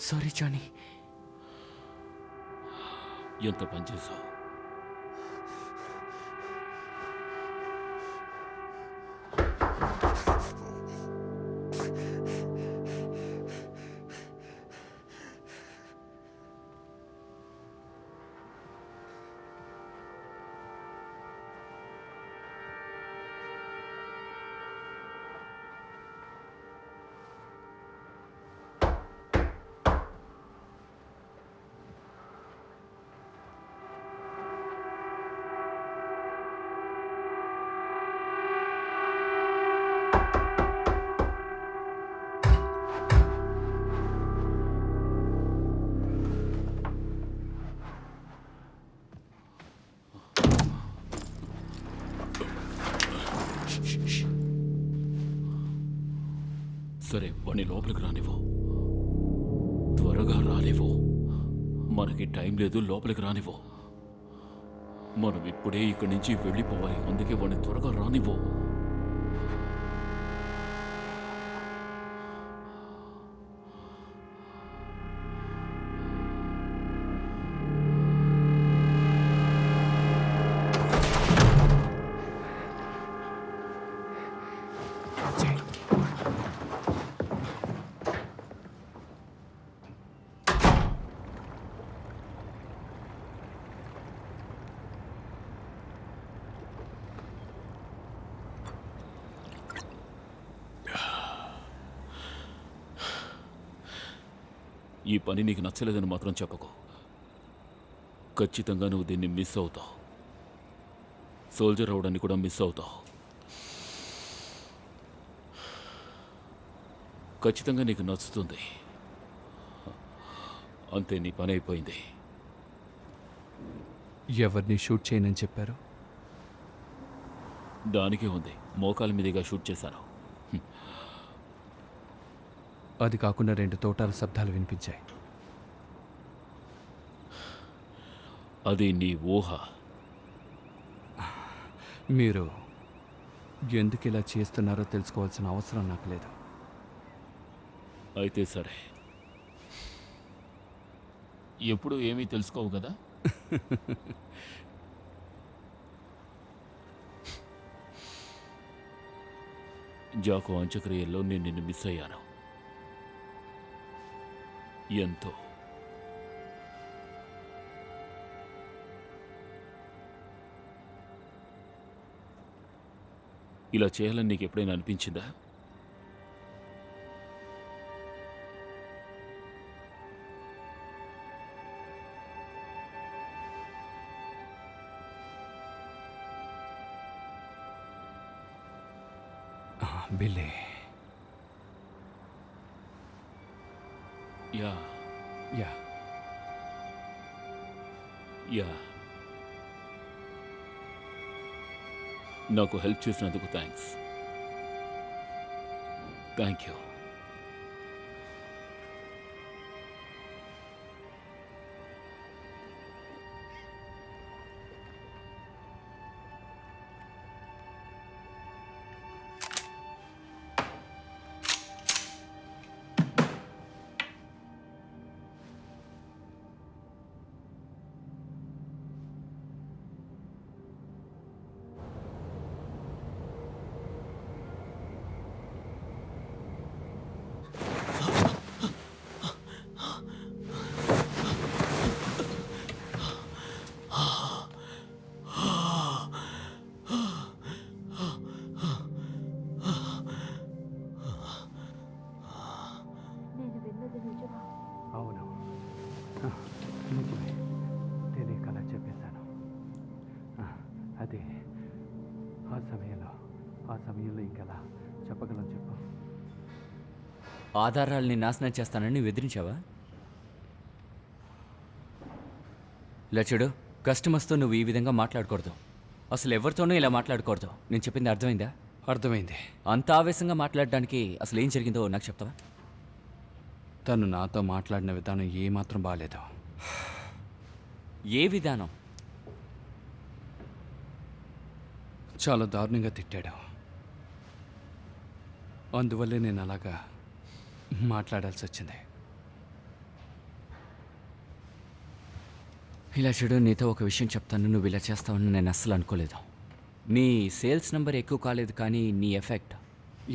S8: Sorry Johnny.
S1: ఎంత పని చేసావు? సరే వాడిని లోపలికి రానివ్వు, త్వరగా రానివ్వు. మనకి టైం లేదు, లోపలికి రానివ్వు. మనం ఇప్పుడే ఇక్కడి నుంచి వెళ్ళిపోవాలి, అందుకే వాడిని త్వరగా రానివ్వు. ఈ పని నీకు నచ్చలేదని మాత్రం చెప్పకు. ఖచ్చితంగా నువ్వు దీన్ని మిస్ అవుతావు. సోల్జర్ అవడాన్ని కూడా మిస్ అవుతావు. ఖచ్చితంగా నీకు నచ్చుతుంది. అంతే, నీ పని అయిపోయింది.
S2: ఎవరిని షూట్ చేయనని చెప్పారు?
S1: దానికే ఉంది, మోకాల మీదుగా షూట్ చేశాను.
S2: అది కాకుండా 2 తోటాల శబ్దాలు వినిపించాయి.
S1: అది నీ ఊహ.
S2: మీరు ఎందుకు ఇలా చేస్తున్నారో తెలుసుకోవాల్సిన అవసరం నాకు లేదు.
S1: అయితే సరే, ఎప్పుడు ఏమీ తెలుసుకోవు కదా. జాకో అంత్యక్రియల్లో నేను నిన్ను మిస్ అయ్యాను. ఎంతో. ఇలా చేయాలని నీకు ఎప్పుడైనా అనిపించిందా?
S2: బిల్లీ,
S1: యా
S2: యా
S1: యా నాకు హెల్ప్ చేసినందుకు థ్యాంక్స్. Thank you.
S2: అవును, నిజమే. నేను కళ చెప్పేశాను. అదే ఆ సమయంలో ఇంకెలా చెప్పగలను చెప్పు.
S8: ఆధారాల్ని నాశనం చేస్తానని బెదిరించావా? లచుడు, కస్టమర్స్తో నువ్వు ఈ విధంగా మాట్లాడకూడదు. అసలు ఎవరితోనూ ఇలా మాట్లాడకూడదు. నేను చెప్పింది అర్థమైందా?
S2: అర్థమైంది.
S8: అంత ఆవేశంగా మాట్లాడడానికి అసలు ఏం జరిగిందో నాకు చెప్తావా?
S2: తను నాతో మాట్లాడిన విధానం ఏమాత్రం బాగాలేదు.
S8: ఏ విధానం?
S2: చాలా దారుణంగా తిట్టాడు. అందువల్లే నేను అలాగా మాట్లాడాల్సి వచ్చింది.
S8: ఇలా చూడు, నీతో ఒక విషయం చెప్తాను. నువ్వు ఇలా చేస్తావని నేను అస్సలు అనుకోలేదు. నీ సేల్స్ నెంబర్ ఎక్కువ కాలేదు, కానీ నీ ఎఫెక్ట్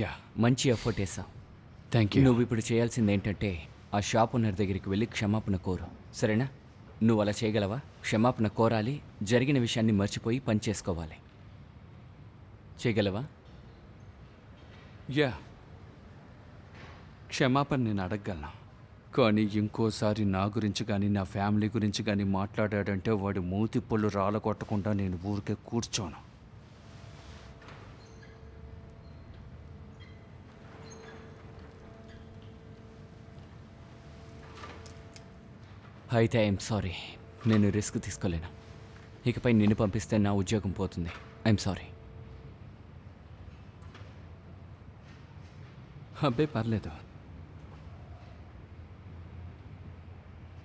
S2: యా,
S8: మంచి ఎఫర్ట్ వేసావు.
S2: Thank you.
S8: నువ్వు ఇప్పుడు చేయాల్సింది ఏంటంటే ఆ షాప్ ఓనర్ దగ్గరికి వెళ్ళి క్షమాపణ కోరు, సరేనా? నువ్వు అలా చేయగలవా? క్షమాపణ కోరాలి, జరిగిన విషయాన్ని మర్చిపోయి పని చేసుకోవాలి. చేయగలవా?
S2: యా, క్షమాపణ నేను అడగగలను. కానీ ఇంకోసారి నా గురించి కానీ నా ఫ్యామిలీ గురించి కానీ మాట్లాడాడంటే వాడి మూతి పళ్ళు రాలగొట్టకుండా నేను ఊరికే కూర్చోను.
S8: అయితే ఐఎమ్ సారీ, నేను రిస్క్ తీసుకోలేను. ఇకపై నిన్ను పంపిస్తే నా ఉద్యోగం పోతుంది. I'm sorry.
S2: అబ్బే పర్లేదు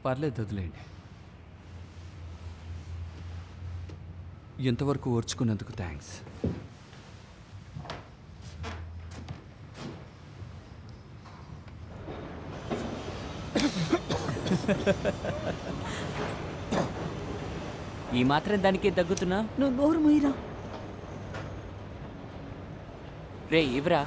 S2: పర్లేదు, వదిలేయండి. ఎంతవరకు ఓర్చుకున్నందుకు థ్యాంక్స్.
S8: ఈ మాత్రం దానికే తగ్గుతున్నా?
S4: నువ్వు నోరు మూయిరా.
S8: రే ఇవ్రా.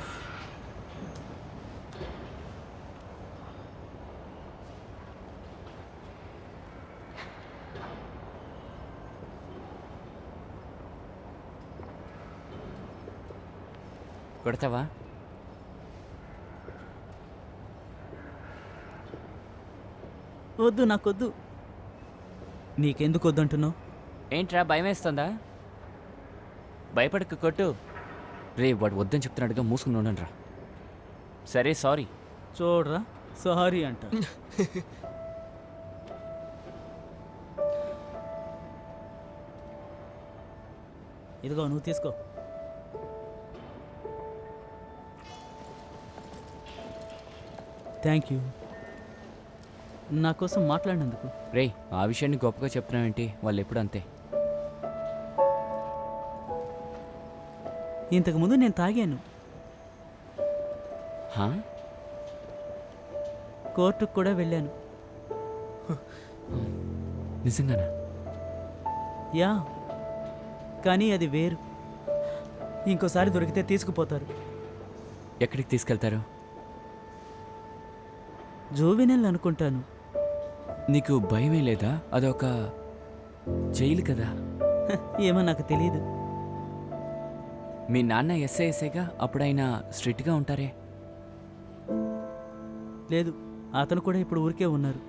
S8: కొడతావా?
S7: వద్దు, నాకొద్దు. నీకెందుకు వద్దంటున్నావు?
S8: ఏంట్రా భయం వేస్తుందా? భయపడక కొట్టు. రే వాడు వద్దని చెప్తున్నాడుగా, మూసుకుని ఉండండి రా. సరే సారీ.
S7: చూడరా, సారీ అంట. ఇదిగో నువ్వు తీసుకో. థ్యాంక్ యూ నా కోసం మాట్లాడినందుకు.
S8: రే ఆ విషయాన్ని గొప్పగా చెప్తున్నావేంటి? వాళ్ళు ఎప్పుడు అంతే.
S7: ఇంతకుముందు నేను తాగాను.
S8: హా?
S7: కోర్టుకు కూడా వెళ్ళాను.
S8: నిజంగానా?
S7: యా, కానీ అది వేరు. ఇంకోసారి దొరికితే తీసుకుపోతారు.
S8: ఎక్కడికి తీసుకెళ్తారు?
S7: జూవెనల్ అనుకుంటాను.
S8: నీకు భయమే లేదా? అదొక జైలు కదా.
S7: ఏమో నాకు తెలియదు.
S8: మీ నాన్న ఎస్ఐగా, అప్పుడైనా స్ట్రిక్ట్గా ఉంటారే?
S7: లేదు, అతను కూడా ఇప్పుడు ఊరికే ఉన్నారు.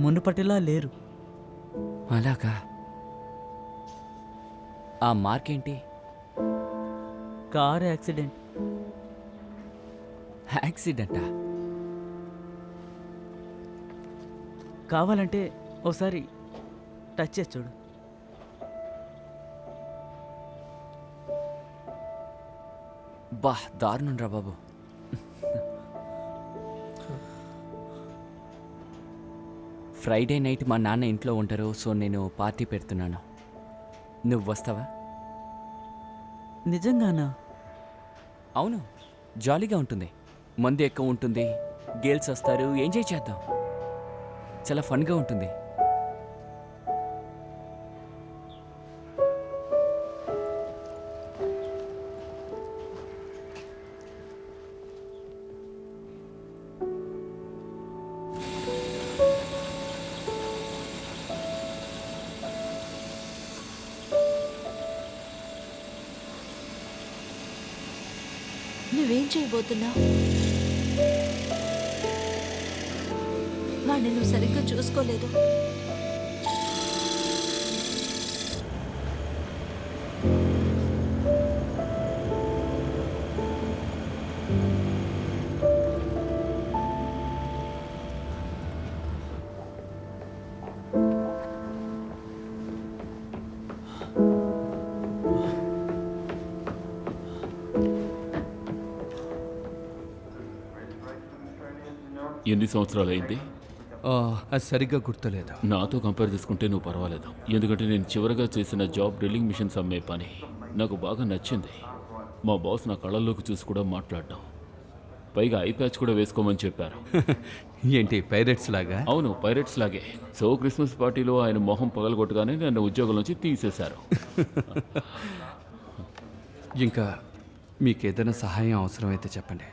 S7: మునుపటిలా లేరు.
S8: అలాగా? ఆ మార్క్ ఏంటి?
S7: Car accident.
S8: యాక్సిడెంటా?
S7: కావాలంటే ఒకసారి టచ్ చేసి చూడు.
S8: బా దారుణం రా బాబు. ఫ్రైడే నైట్ మా నాన్న ఇంట్లో ఉంటారు, సో నేను పార్టీ పెడుతున్నాను. నువ్వు వస్తావా?
S7: నిజంగానా?
S8: అవును, జాలీగా ఉంటుంది. మందు ఎక్కువ ఉంటుంది, గర్ల్స్ వస్తారు, ఎంజాయ్ చేద్దాం. చాలా ఫన్గా ఉంటుంది.
S4: నువ్వేం చేయబోతున్నావు? వాడిని నువ్వు సరిగ్గా చూసుకోలేదు.
S1: ఎన్ని సంవత్సరాలు అయింది?
S2: అది సరిగ్గా గుర్తులేదు.
S1: నాతో కంపేర్ చేసుకుంటే నువ్వు పర్వాలేదు, ఎందుకంటే నేను చివరిగా చేసిన జాబ్ డ్రిల్లింగ్ మిషన్స్ అమ్మే పని. నాకు బాగా నచ్చింది. మా బాస్ నా కళ్ళల్లోకి చూసి కూడా మాట్లాడ్డాం. పైగా ఐ ప్యాచ్ కూడా వేసుకోమని చెప్పారు.
S2: ఏంటి పైరెట్స్ లాగా?
S1: అవును, పైరెట్స్ లాగే. సో క్రిస్మస్ పార్టీలో ఆయన మొహం పగలగొట్టగానే నన్ను ఉద్యోగం నుంచి తీసేశారు.
S2: ఇంకా మీకు ఏదైనా సహాయం అవసరమైతే చెప్పండి,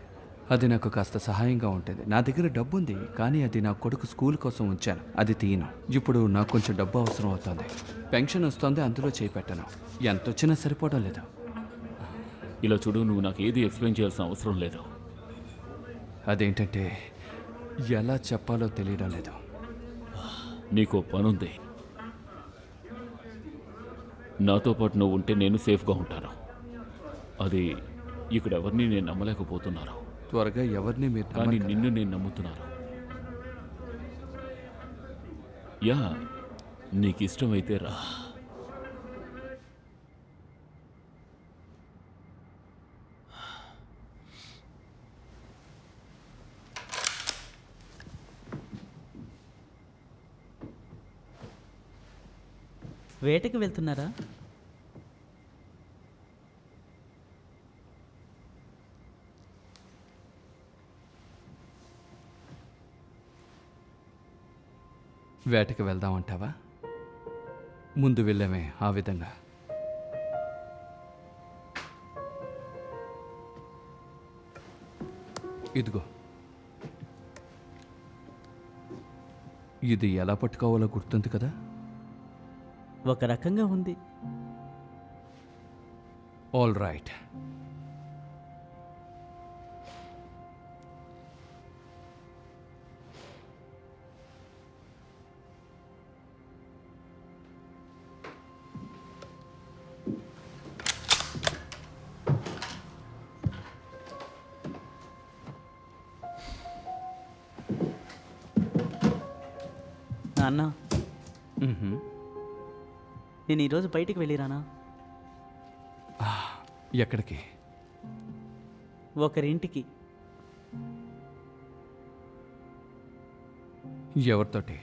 S2: అది నాకు కాస్త సహాయంగా ఉంటుంది. నా దగ్గర డబ్బు ఉంది, కానీ అది నా కొడుకు స్కూల్ కోసం ఉంచాను, అది తీయను. ఇప్పుడు నాకు కొంచెం డబ్బు అవసరం అవుతుంది. పెన్షన్ వస్తుంది, అందులో చేపెట్టను. ఎంత వచ్చినా సరిపోవడం లేదు.
S1: ఇలా చూడు, నువ్వు నాకు ఏది ఎక్స్ప్లెయిన్ చేయాల్సిన అవసరం లేదు.
S2: అదేంటంటే ఎలా చెప్పాలో తెలియడం లేదు.
S1: నీకో పనుంది. నాతో పాటు నువ్వు ఉంటే నేను సేఫ్గా ఉంటాను. అది ఇక్కడ ఎవరిని నేను నమ్మలేకపోతున్నాను.
S2: త్వరగా ఎవరిని మీరు
S1: కానీ
S2: నమ్మరు కదా.
S1: నిన్ను నేను నమ్ముతున్నాను. యా, నీకు ఇష్టమైతే రా.
S7: వేటకి వెళ్తున్నారా?
S2: వేటకి వెళ్దామంటావా? ముందు వెళ్ళామే ఆ విధంగా. ఇదిగో, ఇది ఎలా పట్టుకోవాలో గుర్తుంది కదా?
S7: ఒక రకంగా ఉంది.
S2: All right.
S7: నాన్న,
S2: మ్హూ.
S7: నేను ఈరోజు బయటికి వెళ్ళిరానా?
S2: ఎక్కడికి?
S7: ఒకరింటికి.
S2: ఎవరితోటి?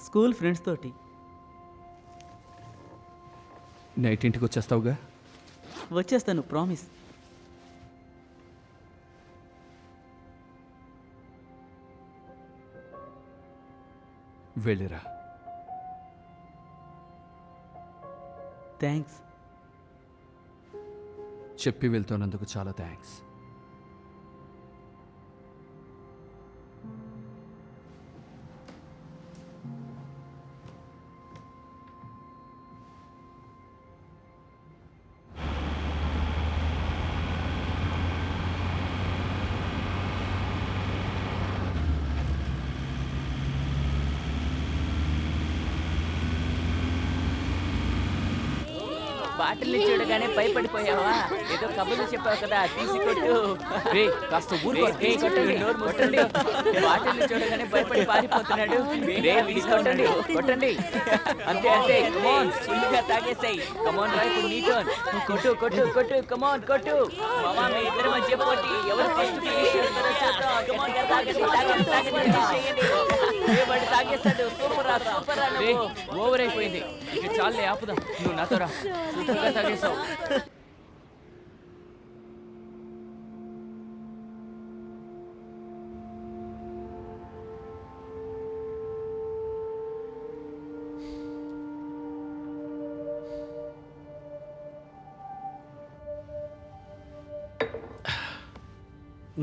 S7: స్కూల్ ఫ్రెండ్స్ తోటి.
S2: నైట్ ఇంటికి వచ్చేస్తావుగా?
S7: వచ్చేస్తాను, ప్రామిస్.
S2: వెళ్ళిరా.
S7: థ్యాంక్స్.
S2: చెప్పి వెళ్తున్నందుకు చాలా థ్యాంక్స్.
S9: బాటిల్ని చూడగానే భయపడిపోయావా? ఏదో కబుర్లు చెప్పావు కదా, తీసుకొట్టు.
S8: రేయ్, కాస్త ఊరుకో.
S9: రేయ్, కొట్టండి, నోరు కొట్టండి. బాటిల్ని చూడగానే భయపడి పారిపోతున్నాడు. రేయ్, కొట్టండి, కొట్టండి. అంతే అంతే, కమాన్, ఫుల్గా తాగేసాయి. కమాన్ రా, ఇప్పుడు నీ టర్న్. కొట్టు కొట్టు కొట్టు, కమాన్ కొట్టు. మామా, మీ ఇద్దరి మధ్య పోటీ, ఎవరు ఫస్ట్ ఫినిష్ చేస్తారో చూద్దాం. కమాన్, తాగండి తాగండి తాగండి, ఫినిష్ చేయండి. రేయ్, వాడు తాగేస్తాడు. సూపర్ రా, సూపర్ రా
S8: రేయ్,
S9: నువ్వు.
S8: ఓవర్ అయిపోయింది. ఇక చాలే, ఆపుదాం. నువ్వు నాతో రా. సూపర్గా తాగేసావు.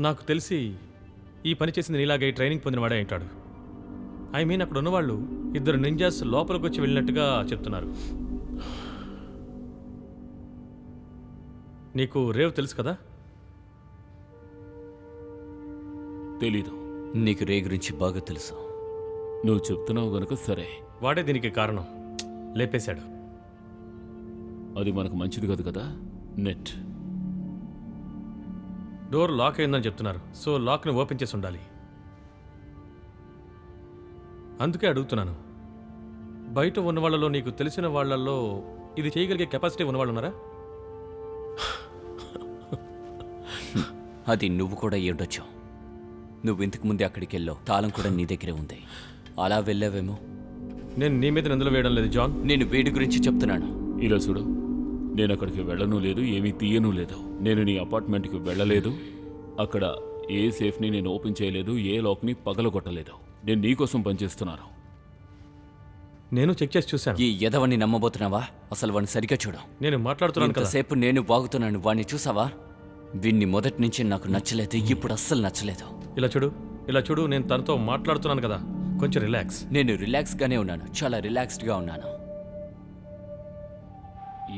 S5: నాకు తెలిసి ఈ పని చేసింది నీలాగే ట్రైనింగ్ పొందిన వాడే ఉంటాడు. ఐ మీన్, అక్కడ ఉన్నవాళ్ళు ఇద్దరు నింజాస్ లోపలికి వచ్చి వెళ్ళినట్టుగా చెప్తున్నారు. నీకు రేవ్ తెలుసు కదా?
S1: తెలీదు.
S8: నీకు రే గురించి బాగా తెలుసు.
S1: నువ్వు చెప్తున్నావు గనుక సరే.
S5: వాడే దీనికి కారణం. లేపేశాడు.
S1: అది మనకు మంచిది కాదు కదా. నెట్
S5: డోర్ లాక్ అయిందని చెప్తున్నారు. సో లాక్ని ఓపెన్ చేసి ఉండాలి. అందుకే అడుగుతున్నాను, బయట ఉన్న వాళ్ళలో నీకు తెలిసిన వాళ్ళల్లో ఇది చేయగలిగే కెపాసిటీ ఉన్నవాళ్ళు ఉన్నారా?
S8: అది నువ్వు కూడా ఉండొచ్చు. నువ్వు ఇంతకు ముందే అక్కడికి వెళ్ళావు. తాళం కూడా నీ దగ్గరే ఉంది. అలా వెళ్ళావేమో.
S5: నేను నీ మీద నిందలు వేయడం లేదు జాన్.
S8: నేను వీడి గురించి చెప్తున్నాను.
S1: ఇలా చూడు, నేను అక్కడికి వెళ్ళను లేదు, ఏమీ తీయను లేదు. నేను నీ అపార్ట్మెంట్కి వెళ్ళలేదు. అక్కడ ఏ సేఫ్ని నేను ఓపెన్ చేయలేదు, ఏ లాక్ని పగలగొట్టలేదు. నేను నీకోసం పనిచేస్తున్నాను.
S5: నేను చెక్ చేసి చూశాను.
S8: ఈ ఎదవని నమ్మబోతున్నావా? అసలు వాడిని సరిగ్గా చూడు.
S5: నేను మాట్లాడుతున్నాను కదా.
S8: ఇంతసేపు నేను బాగుతున్నాను. వాడిని చూసావా? వీడిని మొదటి నుంచి నాకు నచ్చలేదు, ఇప్పుడు అస్సలు నచ్చలేదు.
S5: ఇలా చూడు, ఇలా చూడు, నేను తనతో మాట్లాడుతున్నాను కదా, కొంచెం రిలాక్స్.
S8: నేను రిలాక్స్గానే ఉన్నాను, చాలా రిలాక్స్డ్గా ఉన్నాను.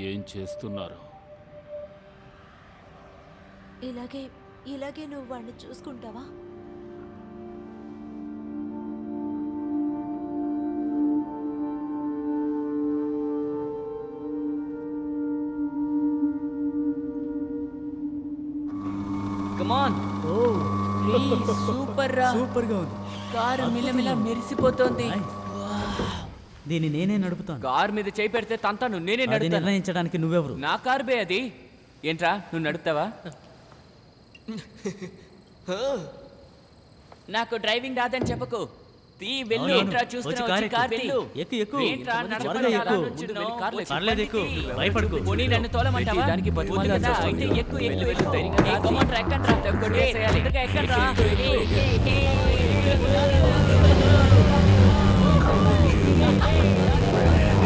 S1: ఏం చేస్తున్నారు?
S4: ఇలాగే ఇలాగే నువ్వు వాడిని చూసుకుంటావా?
S9: కమాన్.
S7: ఓ,
S9: సూపర్ రా.
S7: సూపర్గా ఉంది.
S9: కారు మిలమిల మెరిసిపోతోంది.
S7: దీన్ని నేనే నడుపుతాను.
S8: కార్ మీద చేయి పెడితే తంతాను. నేనే
S7: అది
S8: నడుపుతాను.
S7: నిర్ణయించడానికి నువ్వెవరు?
S8: నా కార్ బే అది. ఏంట్రా, నువ్వు నడుపుతావా?
S9: నాకు డ్రైవింగ్ రాదని చెప్పకు. తీ వెళ్ళు
S7: అవునవును.
S9: ఏంట్రా
S7: వచ్చి
S9: చూస్తున్నావు
S7: కారు
S9: వచ్చి కార్
S7: ఎక్కు.
S9: వెళ్ళు
S7: ఎక్కు, ఎక్కు.
S9: ఏంట్రా
S7: త్వరగా
S9: నడపడం
S7: ఎక్కు.
S9: ఎలా నుంచున్నావు? వచ్చి
S7: పర్లేదు, ఎక్కు.
S9: బండి తీ.
S7: భయపడకు.
S9: పోనీ నన్ను తోలమంటావా
S8: ఏంటి, దానికి బతిమాలాల్సి
S9: వద్దు కదా,
S8: వస్తుంది.
S9: అయితే ఎక్కు ఎక్కు ఎక్కు ఏ, come on రా, ఎక్కండ్రా. తొందరగా ఎక్కండ్రా.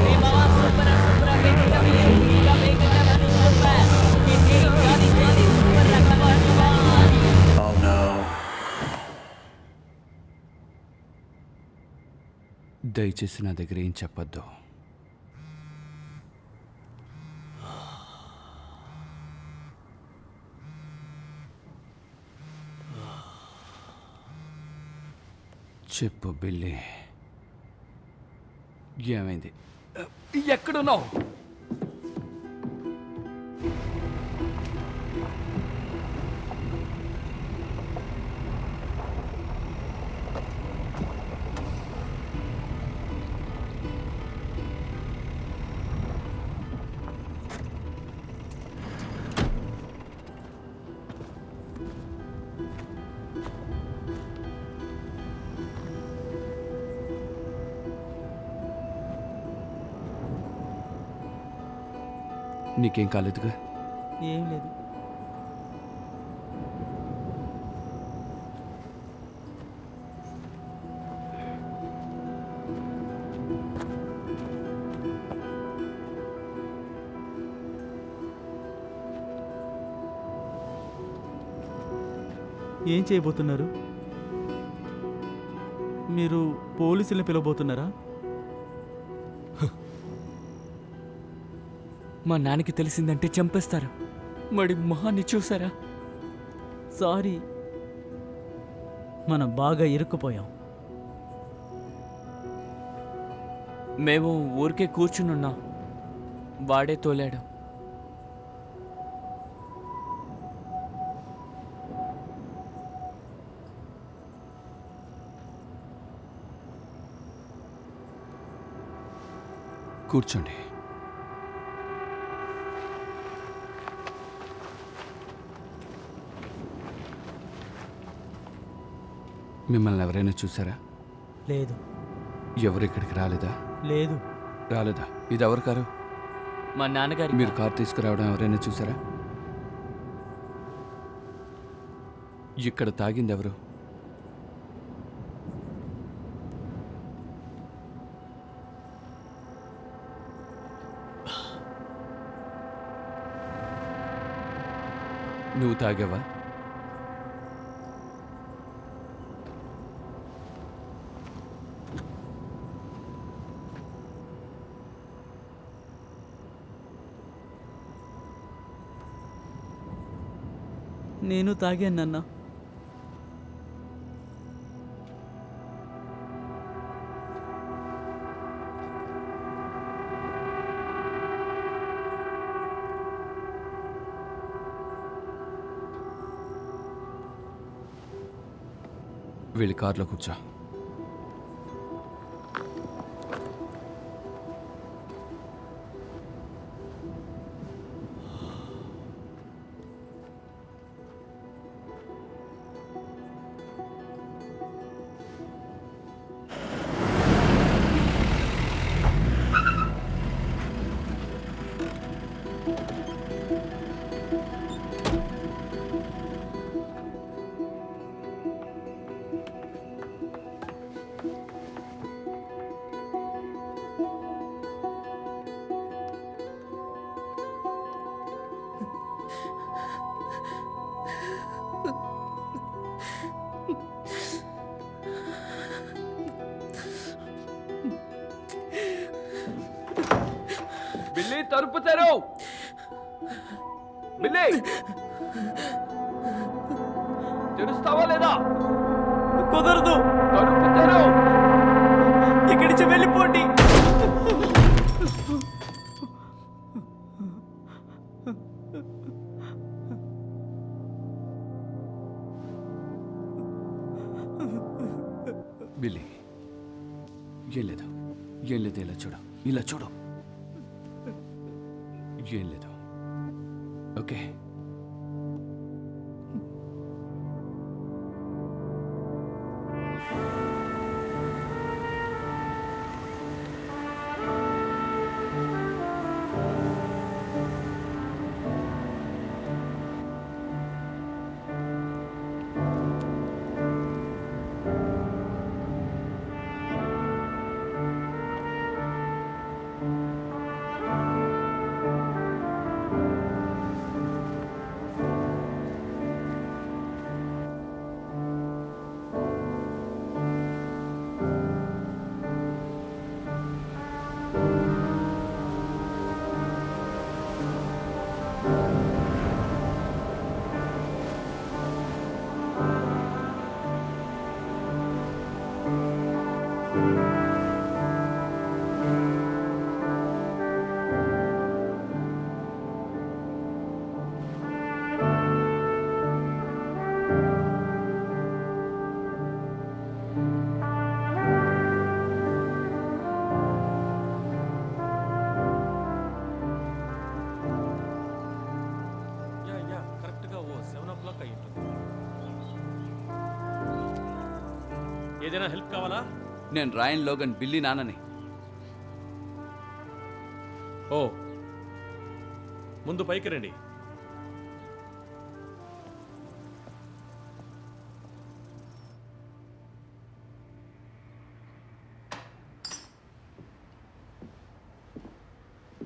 S9: ఏ మావా, సూపర్ రా, సూపర్ రా, వేగంగా వెళ్ళు. ఇంకా వేగంగా వెళ్ళు, సూపర్. జాలి, జాలి, సూపర్ రా, come on, come on.
S2: దయచేసి నా దగ్గర ఏం చెప్పొద్దు. చెప్పు బిల్లి, ఏమైంది? ఎక్కడున్నావు? నీకేం కాలేదుగా?
S7: ఏం లేదు. ఏం చేయబోతున్నారు? మీరు పోలీసుల్ని పిలవబోతున్నారా?
S8: మా నాన్నకి తెలిసిందంటే చంపేస్తారు. మరి మొహాన్ని చూసారా?
S7: సారీ, మనం బాగా ఇరుక్కుపోయాం.
S8: మేము ఊరికే కూర్చునున్నాం, వాడే తోలాడు.
S2: కూర్చోండి. మిమ్మల్ని ఎవరైనా చూసారా?
S7: లేదు.
S2: ఎవరు ఇక్కడికి రాలేదా?
S7: లేదు.
S2: రాలేదా? ఇది ఎవరి కారు?
S8: మా నాన్నగారి
S2: మీరు కారు తీసుకురావడం ఎవరైనా చూసారా? ఇక్కడ తాగింది ఎవరు? నువ్వు తాగావా?
S7: నేను తాగాను నాన్న.
S2: వెళ్ళి కారులో కూర్చో.
S8: బిల్లి, తలుపు తెరవు. బిల్లి, తెరుస్తావా లేదా?
S7: కుదరదు.
S8: తలుపు తెరవు.
S7: ఇక్కడి నుంచి వెళ్ళిపోండి.
S2: బిల్లి, ఏం లేదు, ఏం లేదు. ఇలా చూడు, ఇలా చూడు. ఏం లేదు, ఓకే?
S5: ఏదైనా హెల్ప్ కావాలా?
S2: నేను రాయన్ లోగన్ బిల్లీ నాన్నని.
S5: ఓ, ముందు పైకి రండి.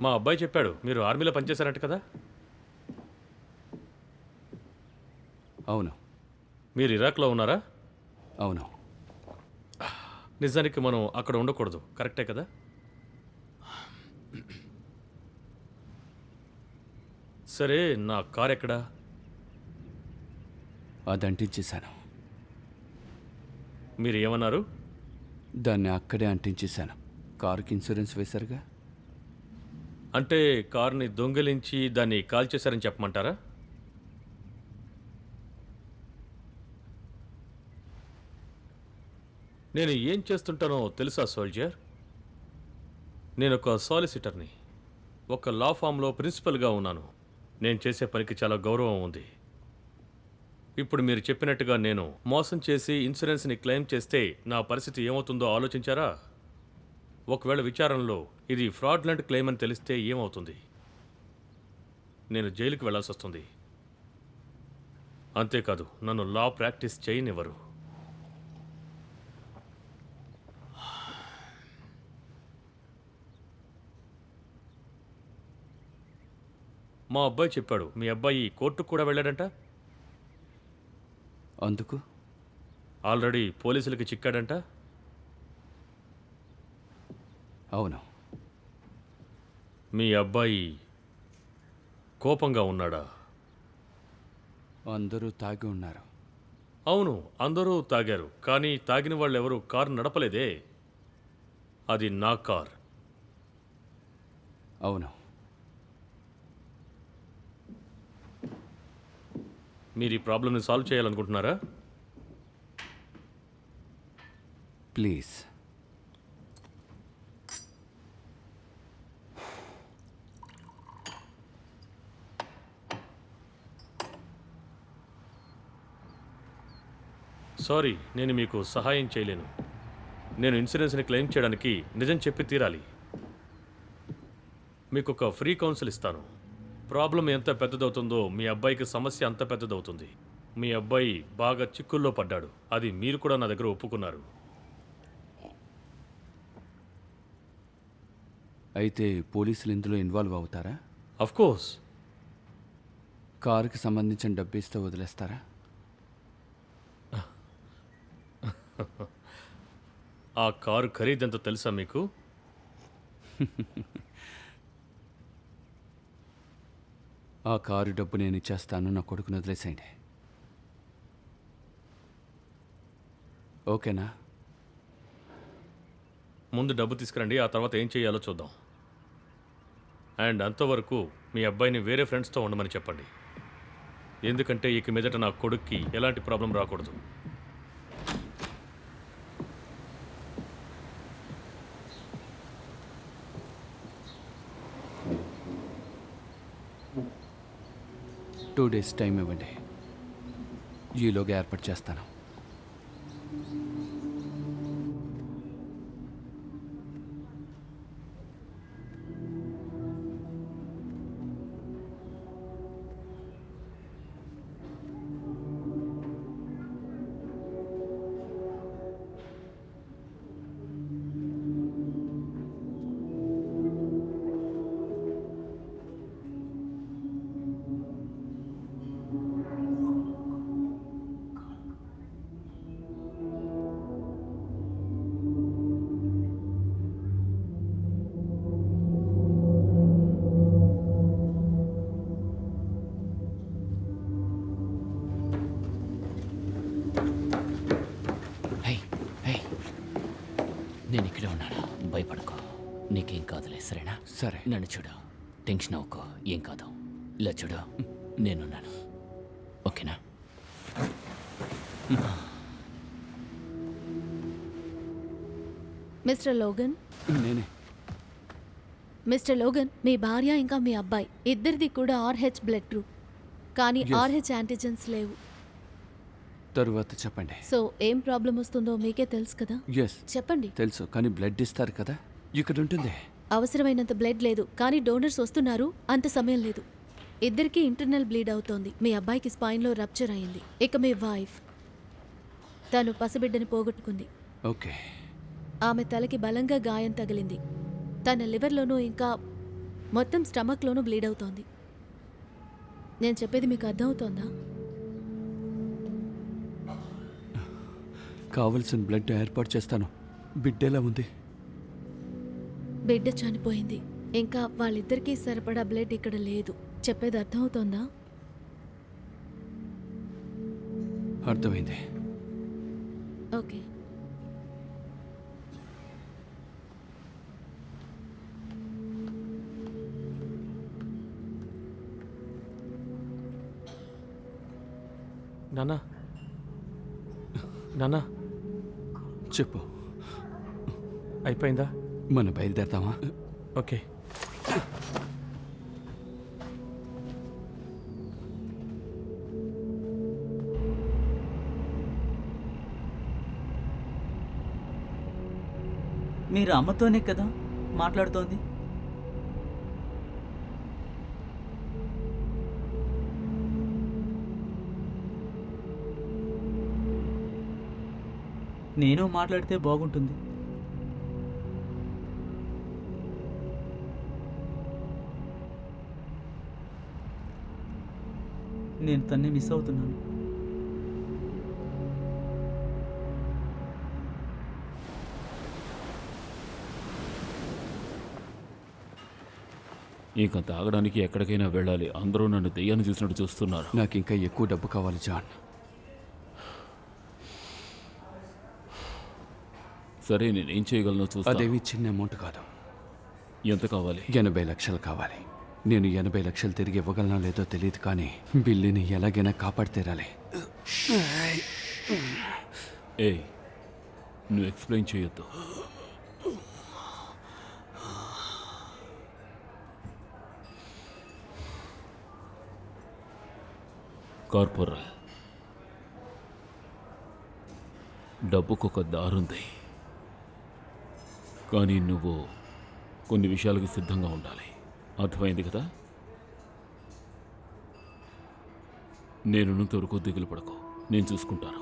S5: మా అబ్బాయి చెప్పాడు మీరు ఆర్మీలో పనిచేశారంట కదా?
S2: అవును.
S5: మీరు ఇరాక్లో ఉన్నారా?
S2: అవును.
S5: నిజానికి మనం అక్కడ ఉండకూడదు, కరెక్టే కదా? సరే, నా కార్ ఎక్కడా?
S2: అది అంటించేశాను.
S5: మీరు ఏమన్నారు?
S2: దాన్ని అక్కడే అంటించేశాను. కారుకి ఇన్సూరెన్స్ వేశారుగా.
S5: అంటే కార్ని దొంగిలించి దాన్ని కాల్ చేశారని చెప్పమంటారా? నేను ఏం చేస్తుంటానో తెలుసా సోల్జర్? నేను ఒక సాలిసిటర్ని, ఒక లా ఫామ్లో ప్రిన్సిపల్గా ఉన్నాను. నేను చేసే పనికి చాలా గౌరవం ఉంది. ఇప్పుడు మీరు చెప్పినట్టుగా నేను మోసం చేసి ఇన్సూరెన్స్ని క్లెయిమ్ చేస్తే నా పరిస్థితి ఏమవుతుందో ఆలోచించారా? ఒకవేళ విచారణలో ఇది ఫ్రాడ్లెంట్ క్లెయిమ్ అని తెలిస్తే ఏమవుతుంది? నేను జైలుకి వెళ్లాల్సి వస్తుంది. అంతేకాదు, నన్ను లా ప్రాక్టీస్ చేయనివ్వరు. మా అబ్బాయి చెప్పాడు మీ అబ్బాయి కోర్టుకు కూడా వెళ్ళాడంట.
S2: అందుకు
S5: ఆల్రెడీ పోలీసులకి చిక్కాడంట.
S2: అవును.
S5: మీ అబ్బాయి కోపంగా ఉన్నాడా?
S2: అందరూ తాగి ఉన్నారు.
S5: అవును, అందరూ తాగారు, కానీ తాగిన వాళ్ళు ఎవరు కారు నడపలేదే. అది నా కార్.
S2: అవును.
S5: మీరు ఈ ప్రాబ్లమ్ని సాల్వ్ చేయాలనుకుంటున్నారా?
S2: ప్లీజ్.
S5: సారీ, నేను మీకు సహాయం చేయలేను. నేను ఇన్సూరెన్స్ని క్లెయిమ్ చేయడానికి నిజం చెప్పి తీరాలి. మీకు ఒక ఫ్రీ కౌన్సిల్ ఇస్తాను. ప్రాబ్లం ఎంత పెద్దదవుతుందో మీ అబ్బాయికి సమస్య అంత పెద్దదవుతుంది. మీ అబ్బాయి బాగా చిక్కుల్లో పడ్డాడు, అది మీరు కూడా నా దగ్గర ఒప్పుకున్నారు.
S2: అయితే పోలీసులు ఇందులో ఇన్వాల్వ్ అవుతారా?
S5: అఫ్కోర్స్.
S2: కారుకి సంబంధించిన డబ్బు ఇస్తే వదిలేస్తారా?
S5: ఆ కారు ఖరీదెంత తెలుసా మీకు?
S2: ఆ కారు డబ్బు నేను ఇచ్చేస్తాను. నా కొడుకుని వదిలేసేయండి. ఓకేనా?
S5: ముందు డబ్బు తీసుకురండి, ఆ తర్వాత ఏం చేయాలో చూద్దాం. అండ్ అంతవరకు మీ అబ్బాయిని వేరే ఫ్రెండ్స్తో ఉండమని చెప్పండి. ఎందుకంటే ఇక మీదట నా కొడుక్కి ఎలాంటి ప్రాబ్లం రాకూడదు.
S2: టూ డేస్ టైం ఇవ్వండి, ఈలోగా ఏర్పాటు చేస్తాను.
S8: నేను ఇక్కడే ఉన్నాను, భయపడకో. నీకేం కాదులే, సరేనా?
S2: సరే.
S8: నన్ను చూడు, టెన్షన్ అవ్వకో, ఏం కాదు. ఇలా చూడు, నేనున్నాను, ఓకేనా?
S6: మిస్టర్ లోగన్,
S2: నేనే.
S6: మిస్టర్ లోగన్, మీ భార్య ఇంకా మీ అబ్బాయి ఇద్దరిది కూడా RH బ్లడ్ గ్రూప్, కానీ
S2: Yes.
S6: RH యాంటీజెన్స్ లేవు.
S2: తరువాత చెప్పండి.
S6: సో ఏం ప్రాబ్లం వస్తుందో మీకే తెలుసు కదా,
S2: ఎస్
S6: చెప్పండి.
S2: తెలుసు, కానీ బ్లడ్ ఇస్తారు కదా, ఇక్కడ ఉంటుంది.
S6: అవసరమైనంత బ్లడ్ లేదు, కానీ డోనర్స్ వస్తున్నారు, అంత సమయం లేదు. ఇద్దరికీ ఇంటర్నల్ బ్లీడ్ అవుతోంది. మీ అబ్బాయికి స్పైన్లో రప్చర్ అయింది. ఇక మీ వైఫ్ తను పసిబిడ్డని పోగొట్టుకుంది.
S2: ఓకే.
S6: ఆమె తలకి బలంగా గాయం తగిలింది. తన లివర్లోనూ ఇంకా మొత్తం స్టమక్లోనూ బ్లీడ్ అవుతోంది. నేను చెప్పేది మీకు అర్థమవుతోందా?
S2: కావలసిన బ్లడ్ ఏర్పాటు చేస్తాను. బిడ్డెలా ఉంది?
S6: బిడ్డ చనిపోయింది. ఇంకా వాళ్ళిద్దరికీ సరిపడా బ్లడ్ ఇక్కడ లేదు. చెప్పేది అర్థమవుతోందా?
S2: అర్థమైంది.
S6: ఓకే.
S5: నానా నానా
S2: చెప్పు.
S5: అయిపోయిందా?
S2: మనం బయలుదేరతామా?
S5: ఓకే.
S7: మీరు అమ్మతోనే కదా మాట్లాడుతోంది? నేను మాట్లాడితే బాగుంటుంది. నేను తన్ని మిస్ అవుతున్నాను.
S1: ఇంకా తాగడానికి ఎక్కడికైనా వెళ్ళాలి. అందరూ నన్ను దెయ్యాన్ని చూసినట్టు చూస్తున్నారు.
S2: నాకు ఇంకా ఎక్కువ డబ్బు కావాలి జాన్.
S1: సరే, నేనేం చేయగలను చూస్తా.
S2: అదేమి చిన్న అమౌంట్ కాదు.
S1: ఎంత కావాలి?
S2: 80 లక్షలు కావాలి. నేను 80 లక్షలు తిరిగి ఇవ్వగలనో లేదో తెలియదు, కానీ బిల్లుని ఎలాగైనా కాపాడి తీరాలి.
S1: ఏయ్, నువ్వు ఎక్స్ప్లెయిన్ చేయొద్దు. కార్పొరల్, డబ్బుకొక దారుంది, కానీ నువ్వు కొన్ని విషయాలకు సిద్ధంగా ఉండాలి. అర్థమైంది కదా? నేను తొరకు దిగులు పడకు, నేను చూసుకుంటాను.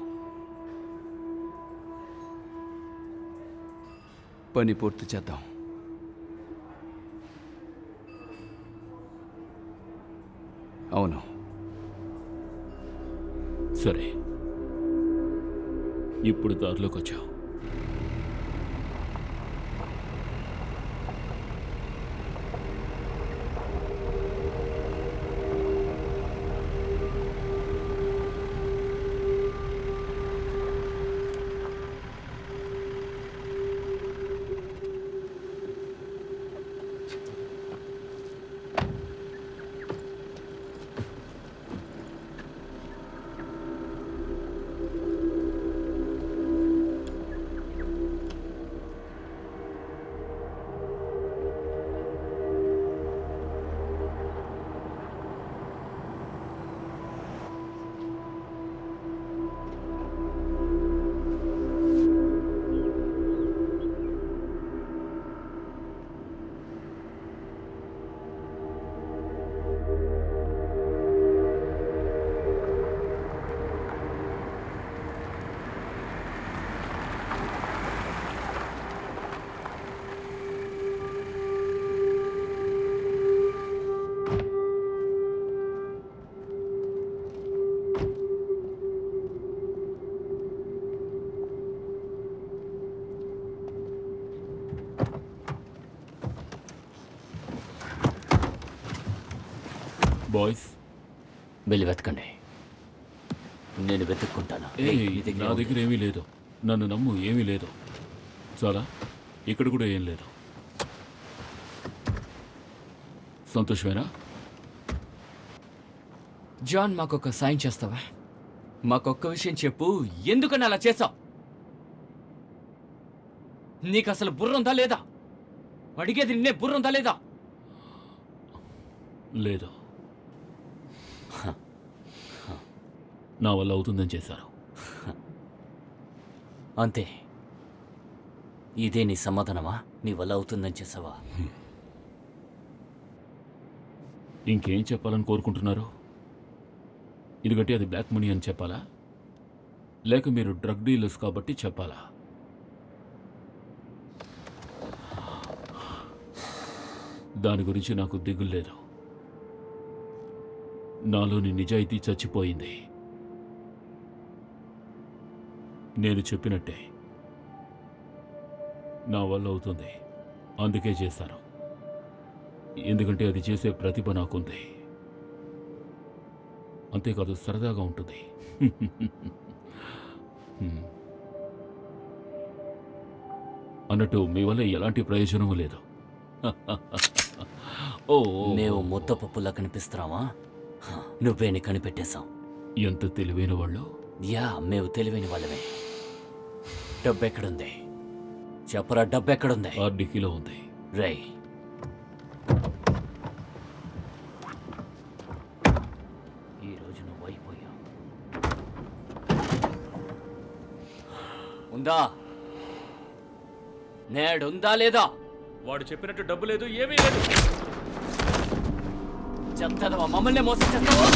S2: పని పూర్తి చేద్దాం. అవును.
S1: సరే, ఇప్పుడు దారిలోకి వచ్చావు. బాయ్స్,
S8: వెళ్ళి వెతకండి, నేను వెతుక్కుంటాను.
S1: నా దగ్గర ఏమీ లేదు. నన్ను నమ్ము, ఏమీ లేదు. చాలా, ఇక్కడ కూడా ఏం లేదు. సంతోషమేనా?
S8: జాన్, మాకొక సాయం చేస్తావా? మాకొక్క విషయం చెప్పు, ఎందుకని అలా చేసావు? నీకు అసలు బుర్ర ఉందా లేదా? అడిగేది నిన్నే, బుర్ర ఉందా లేదా?
S1: లేదు. నా వల్ల అవుతుందని చేశాను.
S9: అంతే. ఇదే నీ సమాధానమా? నీ వల్ల అవుతుందని చేసావా?
S1: ఇంకేం చెప్పాలని కోరుకుంటున్నారు? ఎందుకంటే అది బ్లాక్ మనీ అని చెప్పాలా, లేక మీరు డ్రగ్ డీలర్స్ కాబట్టి చెప్పాలా? దాని గురించి నాకు దిగులు లేదు. నాలోని నిజాయితీ చచ్చిపోయింది. నేను చెప్పినట్టే నా వల్ల అవుతుంది, అందుకే చేశాను. ఎందుకంటే అది చేసే ప్రతిభ నాకుంది. అంతేకాదు, సరదాగా ఉంటుంది. అన్నట్టు మీ వల్ల ఎలాంటి ప్రయోజనం లేదు. ఓ,
S9: మేము ముద్దపప్పులా కనిపిస్తున్నావా? నువ్వేని కనిపెట్టేశాం.
S1: ఎంత తెలివైన వాళ్ళు.
S9: యా, మేము తెలివైన వాళ్ళమే. డబ్బెక్కడుంది చెప్పరా? డబ్బెక్కడుంది?
S1: ఆ డిక్కీలో ఉంది.
S9: రై, ఈరోజు నువ్వు అయిపోయావు. ఉందా? నేడుందా లేదా?
S5: వాడు చెప్పినట్టు డబ్బు లేదు, ఏమీ లేదు.
S9: చెప్తావా? మమ్మల్ని మోసం చేస్తావా?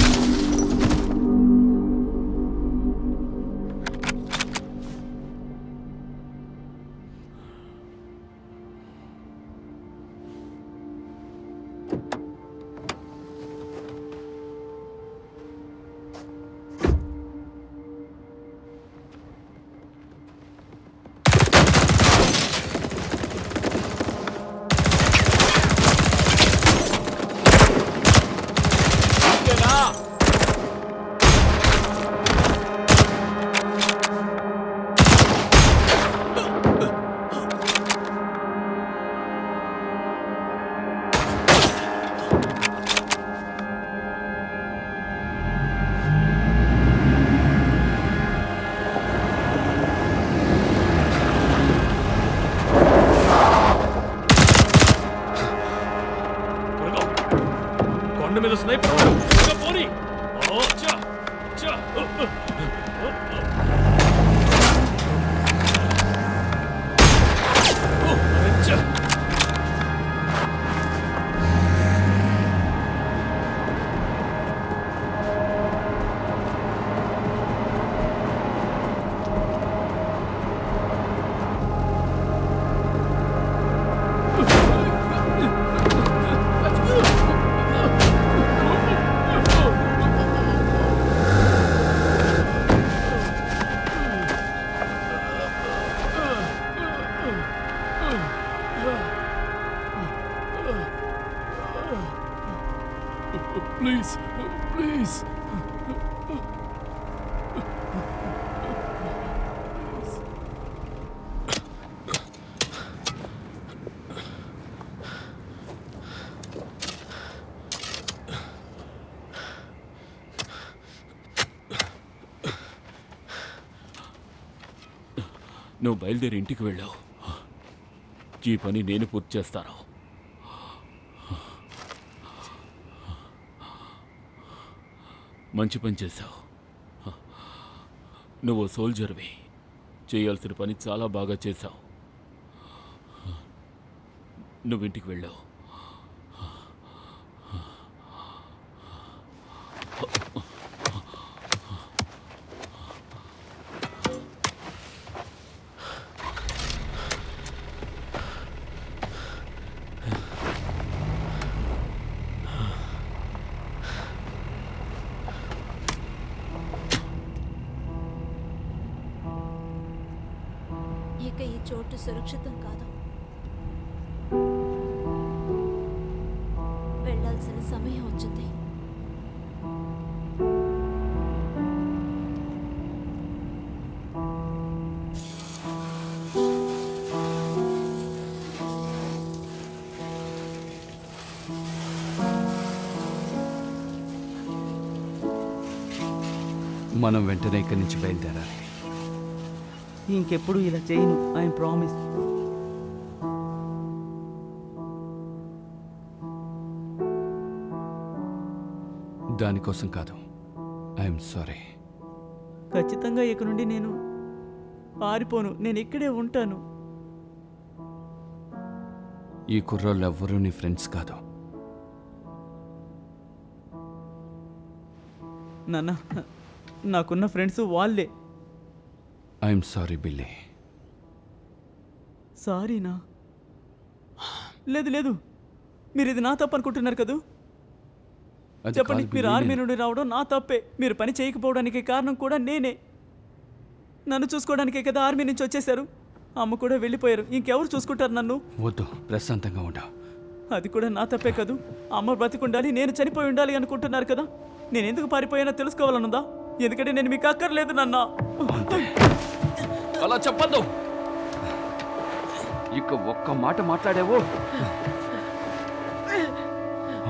S5: కొండ మీద స్నైపర్ పోనీ.
S1: Please, please. నువ్వు బయలుదేరి ఇంటికి వెళ్ళావు. ఈ పని నేను పూర్తి చేస్తాను. మంచి పని చేశావు. నువ్వు సోల్జర్వి. చేయాల్సిన పని చాలా బాగా చేశావు. నువ్వు ఇంటికి వెళ్ళావు.
S4: ఇక ఈ చోటు సురక్షితం కాదు. వెళ్ళాల్సిన సమయం వచ్చింది.
S2: మనం వెంటనే ఇక్కడి నుంచి బయలుదేరాలి.
S7: ఇంకెప్పుడు ఇలా చేయను, ఐ ప్రామిస్.
S2: దానికోసం కాదు, ఐఎమ్ సారీ.
S7: ఖచ్చితంగా ఇక నుండి నేను పారిపోను, నేను ఇక్కడే ఉంటాను.
S2: ఈ కుర్రోళ్ళు ఎవ్వరూ నీ ఫ్రెండ్స్ కాదు.
S7: నాన్న, నాకున్న ఫ్రెండ్స్ వాళ్ళే.
S2: I'm sorry Billy.
S7: సారీనా? లేదు లేదు, మీరు ఇది నా తప్పు అనుకుంటున్నారు కదూ?
S2: అది
S7: చెప్పండి,
S2: కాదు
S7: మీరు
S2: బిల్లీ,
S7: ఆర్మీ నుండి రావడం నా తప్పే. మీరు పని చేయకపోవడానికి కారణం కూడా నేనే. నన్ను చూసుకోవడానికే కదా ఆర్మీ నుంచి వచ్చేశారు. అమ్మ కూడా వెళ్ళిపోయారు, ఇంకెవరు చూసుకుంటారు నన్ను?
S2: వద్దు, ప్రశాంతంగా ఉండు.
S7: అది కూడా నా తప్పే కదూ. అమ్మ బ్రతికుండాలి, నేను చనిపోయి ఉండాలి అనుకుంటున్నారు కదా. నేను ఎందుకు పారిపోయానో తెలుసుకోవాలనుందా? ఎందుకంటే నేను మీకు అక్కర్లేదు నాన్న.
S2: అలా చెప్పద్దు. ఇక ఒక్క మాట మాట్లాడావు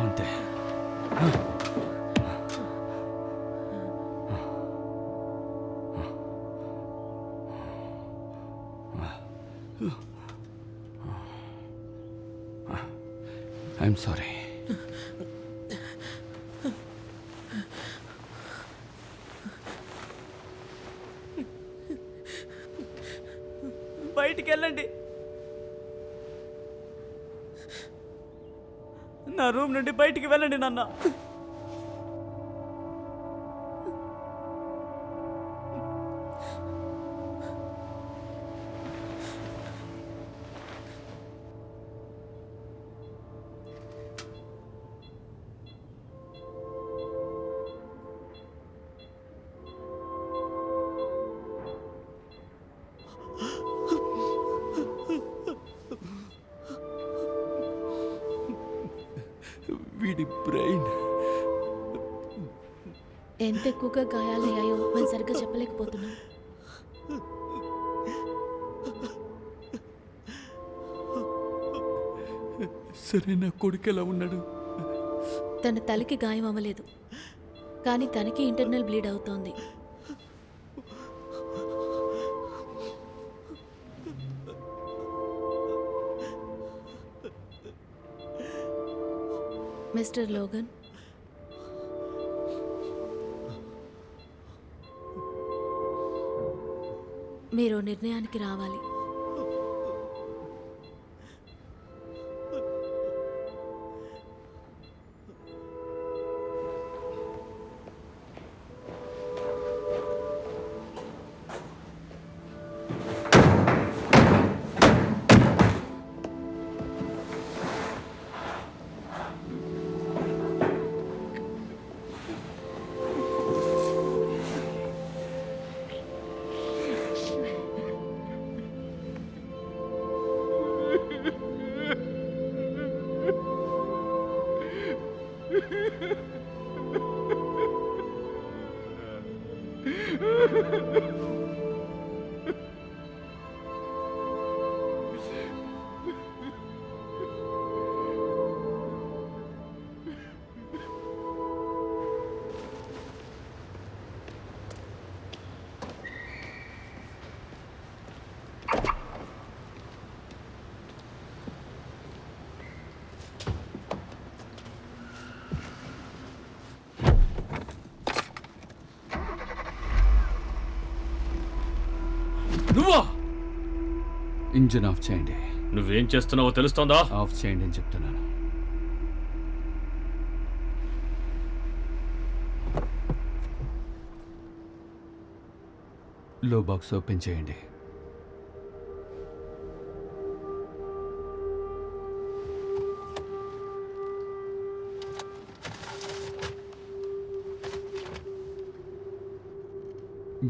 S2: అంతే. I'm sorry.
S7: బయటికి వెళ్ళండి. నా రూమ్ నుండి బయటికి వెళ్ళండి నాన్న.
S2: వీడి బ్రెయిన్
S6: ఎంత ఎక్కువగా గాయాలయ్యాయో మనం సరిగ్గా చెప్పలేకపోతున్నాం.
S2: సరే, నా కొడుకు ఎలా ఉన్నాడు?
S6: తన తలకి గాయం అవ్వలేదు, కానీ తనకి ఇంటర్నల్ బ్లీడ్ అవుతోంది. మిస్టర్ లోగన్, మీరు నిర్ణయానికి రావాలి.
S5: నువ్వా?
S2: ఇంజిన్ ఆఫ్ చేయండి.
S5: నువ్వేం చేస్తున్నావో తెలుస్తోందా?
S2: ఆఫ్ చేయండి అని చెప్తున్నాను. లో బాక్స్ ఓపెన్ చేయండి.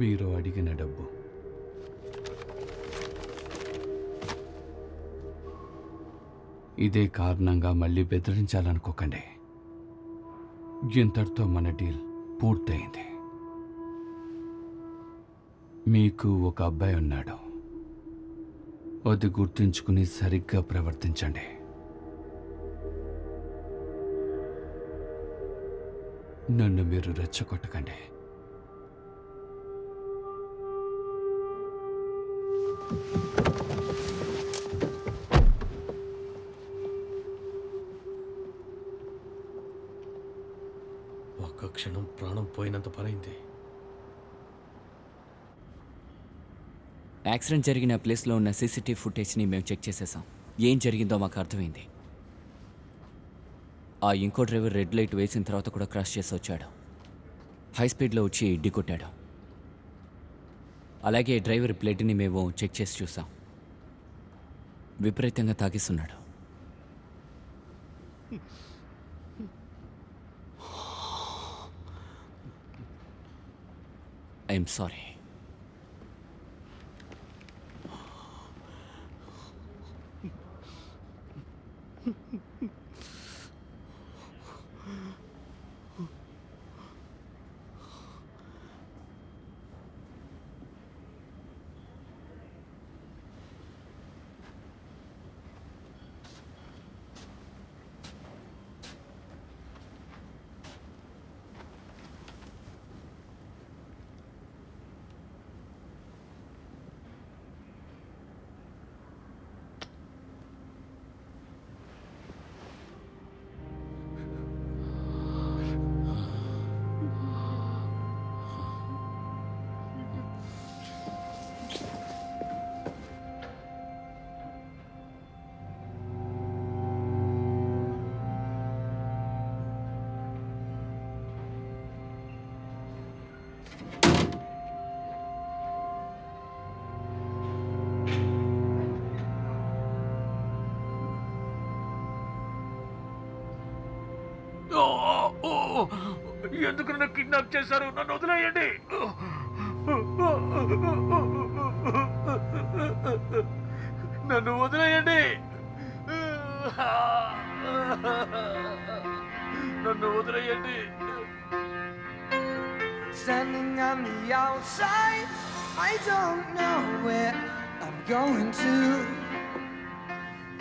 S2: మీరు అడిగిన డబ్బు. ఇదే కారణంగా మళ్ళీ బెదిరించాలనుకోకండి. ఇంతటితో మన డీల్ పూర్తయింది. మీకు ఒక అబ్బాయి ఉన్నాడు. అది గుర్తుంచుకుని సరిగ్గా ప్రవర్తించండి. నన్ను మీరు రెచ్చగొట్టకండి.
S5: ఒక్క క్షణం ప్రాణం పోయినంత పనైంది.
S8: యాక్సిడెంట్ జరిగిన ప్లేస్లో ఉన్న సీసీటీవీ ఫుటేజ్ని మేము చెక్ చేసేసాం. ఏం జరిగిందో మాకు అర్థమైంది. ఆ ఇంకో డ్రైవర్ రెడ్ లైట్ వేసిన తర్వాత కూడా క్రాస్ చేసి వచ్చాడు. హై స్పీడ్లో వచ్చి ఢీకొట్టాడు. అలాగే డ్రైవర్ బ్లడ్ని మేము చెక్ చేసి చూసాం. విపరీతంగా తాగిస్తున్నాడు. I'm sorry.
S1: ఎందుకు నన్ను కిడ్నాప్ చేశారు? నన్ను వదిలేయండి. నన్ను వదిలేయండి. నన్ను వదిలేయండి.
S10: Standing on the outside, I don't know where I'm going to,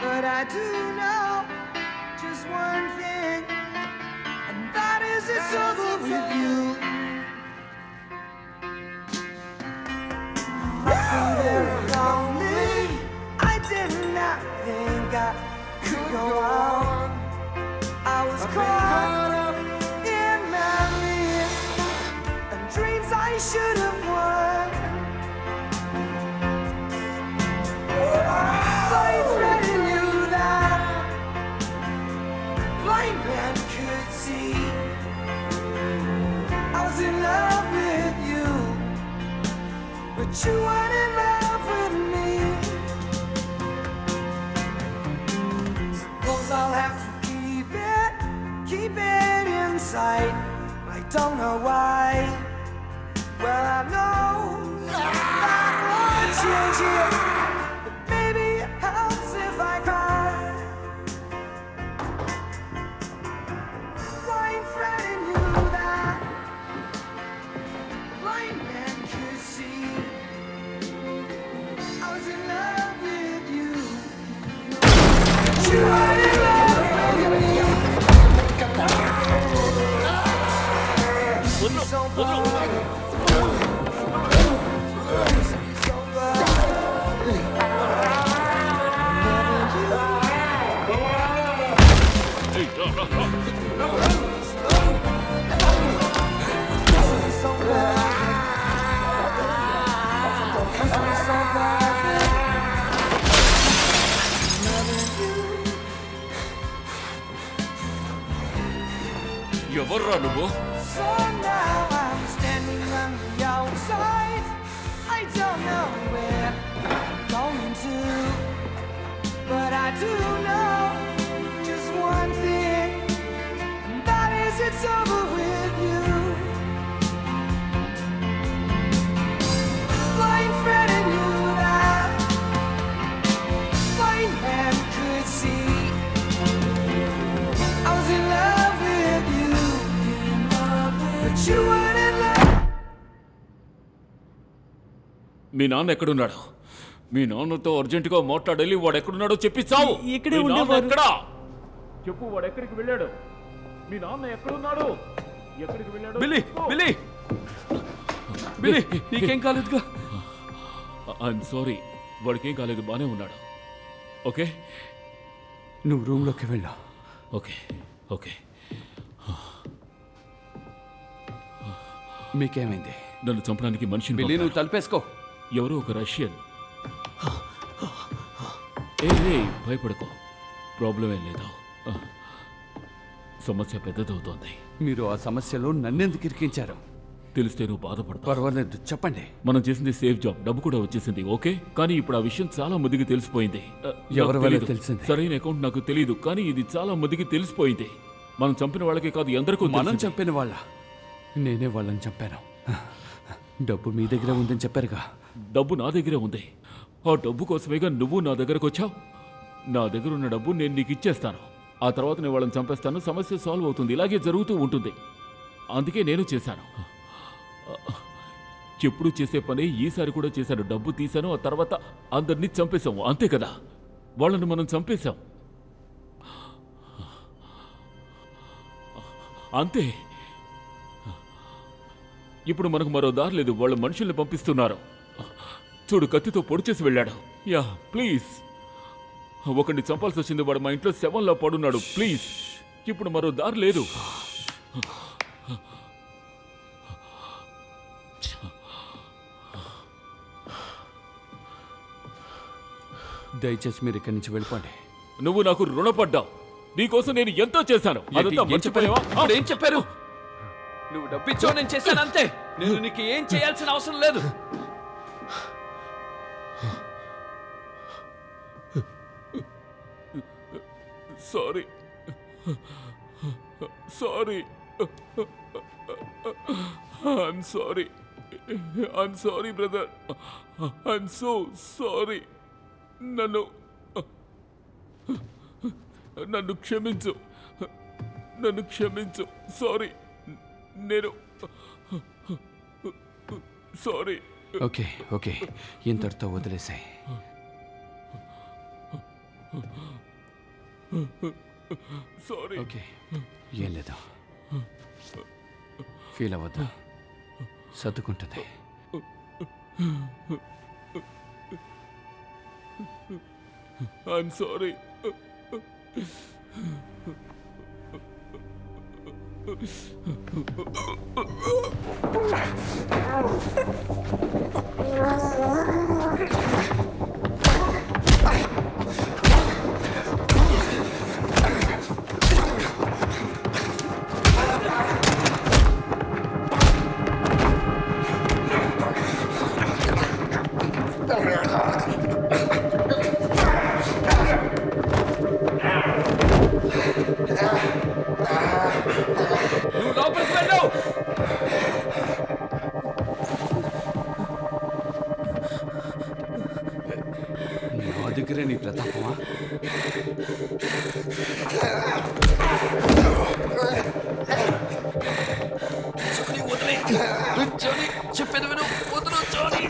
S10: but I do know just one thing, and that is it's over with you. I've been very lonely. I did not think I could go on. I was caught up in memories and dreams I should have won. Blind friend knew that blind man could see I was in love with you, but you weren't in love with me. Suppose I'll have to keep it inside. I don't know why. Well, I know that won't change it, but maybe it helps if I cry. Blind friend knew that blind man could see I was in love with you, but you weren't in love with me. So blind.
S1: ఎవర్రా నువ్వు?
S10: So now I'm standing on the outside. I don't know where I'm going to, but I do know just one thing, and that is it's over with you. Blind friend knew that blind man could see I was in love with you, but you weren't in love.
S1: మీ నాన్న ఎక్కడున్నాడు? మీ నాన్నతో అర్జెంటుగా మాట్లాడాలి. వాడు ఎక్కడున్నాడో చెప్పి చావు.
S7: ఇక్కడే
S1: మీ నాన్న
S7: ఉండేవారు.
S1: ఎక్కడా? చెప్పు, వాడు ఎక్కడికి వెళ్ళాడు? మీ నాన్న ఎక్కడున్నాడు? ఎక్కడికి వెళ్ళాడు?
S2: బిల్లీ, బిల్లీ, బిల్లీ, నీకేం కాలేదుగా?
S1: I'm sorry. వాడికి ఏం కాలేదు, బానే ఉన్నాడు. ఓకే,
S2: నువ్వు రూమ్లోకి వెళ్ళు.
S1: Okay, okay.
S2: మీకేమైంది?
S1: నన్ను చంపడానికి మనిషిని
S2: బిల్లీ, నువ్వు
S1: పంపారు.
S2: తలుపేసుకో.
S1: ఎవరో ఒక రష్యన్ ఏ భయపడకో, ప్రాబ్లం ఏం లేదు. సమస్య పెద్దదవుతోంది.
S2: మీరు ఆ సమస్యలో నన్నెందుకు ఇరికించారు?
S1: తెలిస్తే నువ్వు బాధపడతావు.
S2: పర్వాలేదు, చెప్పండి.
S1: మనం చేసింది సేఫ్ జాబ్, డబ్బు కూడా వచ్చేసింది, ఓకే. కానీ ఇప్పుడు ఆ విషయం చాలా మందికి తెలిసిపోయింది. నాకు
S2: ఎవరి వల్ల
S1: తెలీదు.
S2: తెలిసింది?
S1: సరైన అకౌంట్ నాకు తెలియదు, కానీ ఇది చాలా మందికి తెలిసిపోయింది. మనం చంపిన వాళ్ళకే కాదు, ఎందరికో
S2: మనం
S1: తెలిసింది.
S2: చంపిన వాళ్ళ? నేనే వాళ్ళని చంపాను. డబ్బు మీ దగ్గర ఉందని చెప్పారుగా.
S1: డబ్బు నా దగ్గరే ఉంది. ఆ డబ్బు కోసమేగా నువ్వు నా దగ్గరకు వచ్చావు. నా దగ్గర ఉన్న డబ్బు నేను నీకు ఇచ్చేస్తాను. ఆ తర్వాత నేను వాళ్ళని చంపేస్తాను, సమస్య సాల్వ్ అవుతుంది. ఇలాగే జరుగుతూ ఉంటుంది. అందుకే నేను చేశాను. ఎప్పుడు చేసే పని ఈసారి కూడా చేశాను. డబ్బు తీశాను, ఆ తర్వాత అందరినీ చంపేశాము, అంతే కదా. వాళ్ళని మనం చంపేశాం, అంతే. ఇప్పుడు మనకు మరో దారి లేదు. వాళ్ళు మనుషుల్ని పంపిస్తున్నారు. చూడు, కత్తితో పొడి చేసి వెళ్ళాడు. యా ప్లీజ్, ఒకడిని చంపాల్సి వచ్చింది. వాడు మా ఇంట్లో శవంలా పడున్నాడు. ప్లీజ్, ఇప్పుడు మరో దారి లేదు.
S2: దయచేసి మీరు ఇక్కడి నుంచి వెళ్ళిపోండి.
S1: నువ్వు నాకు రుణపడ్డావు. నీకోసం నేను ఎంతో చేశాను. అదంతా మర్చిపోయావా?
S2: ఏం చెప్పారు? నువ్వు డబ్బిచ్చో నేను చేశాను, అంతే. నేను నీకు ఏం చేయాల్సిన అవసరం లేదు.
S1: Sorry, sorry, I'm sorry, I'm sorry brother, I'm so sorry. నన్ను క్షమించు, నన్ను క్షమించు. సారీ, నేను సారీ.
S2: ఓకే ఓకే, ఇంతటితో వదిలేసాయి.
S1: సారీ.
S2: ఓకే, ఏం లేదు, ఫీల్ అవ్వద్దు, సర్దుకుంటుంది.
S1: I'm sorry.
S2: నువ్వు లోపలికి వెళ్ళు. నా దగ్గరే నీ ప్రతాపమా? చెప్పేది విను, వదలు జోని.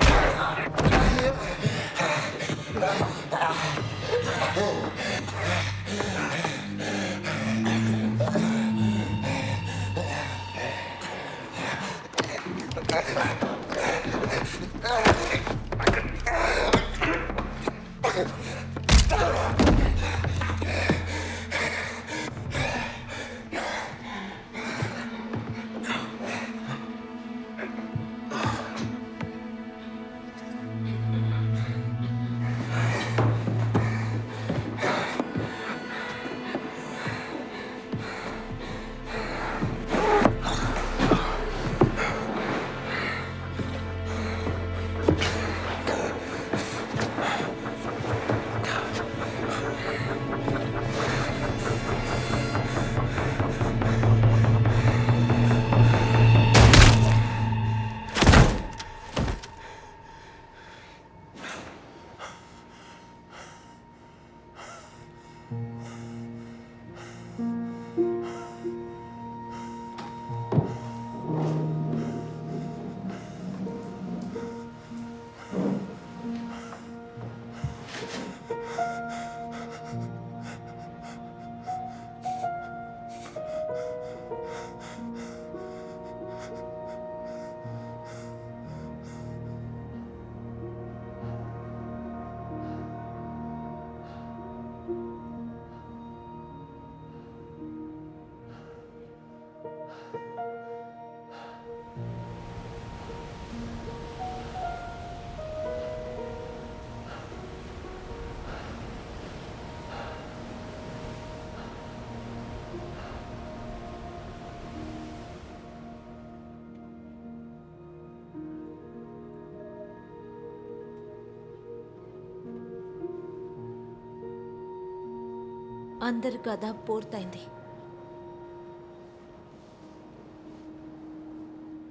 S4: అందరి కథ పూర్తయింది.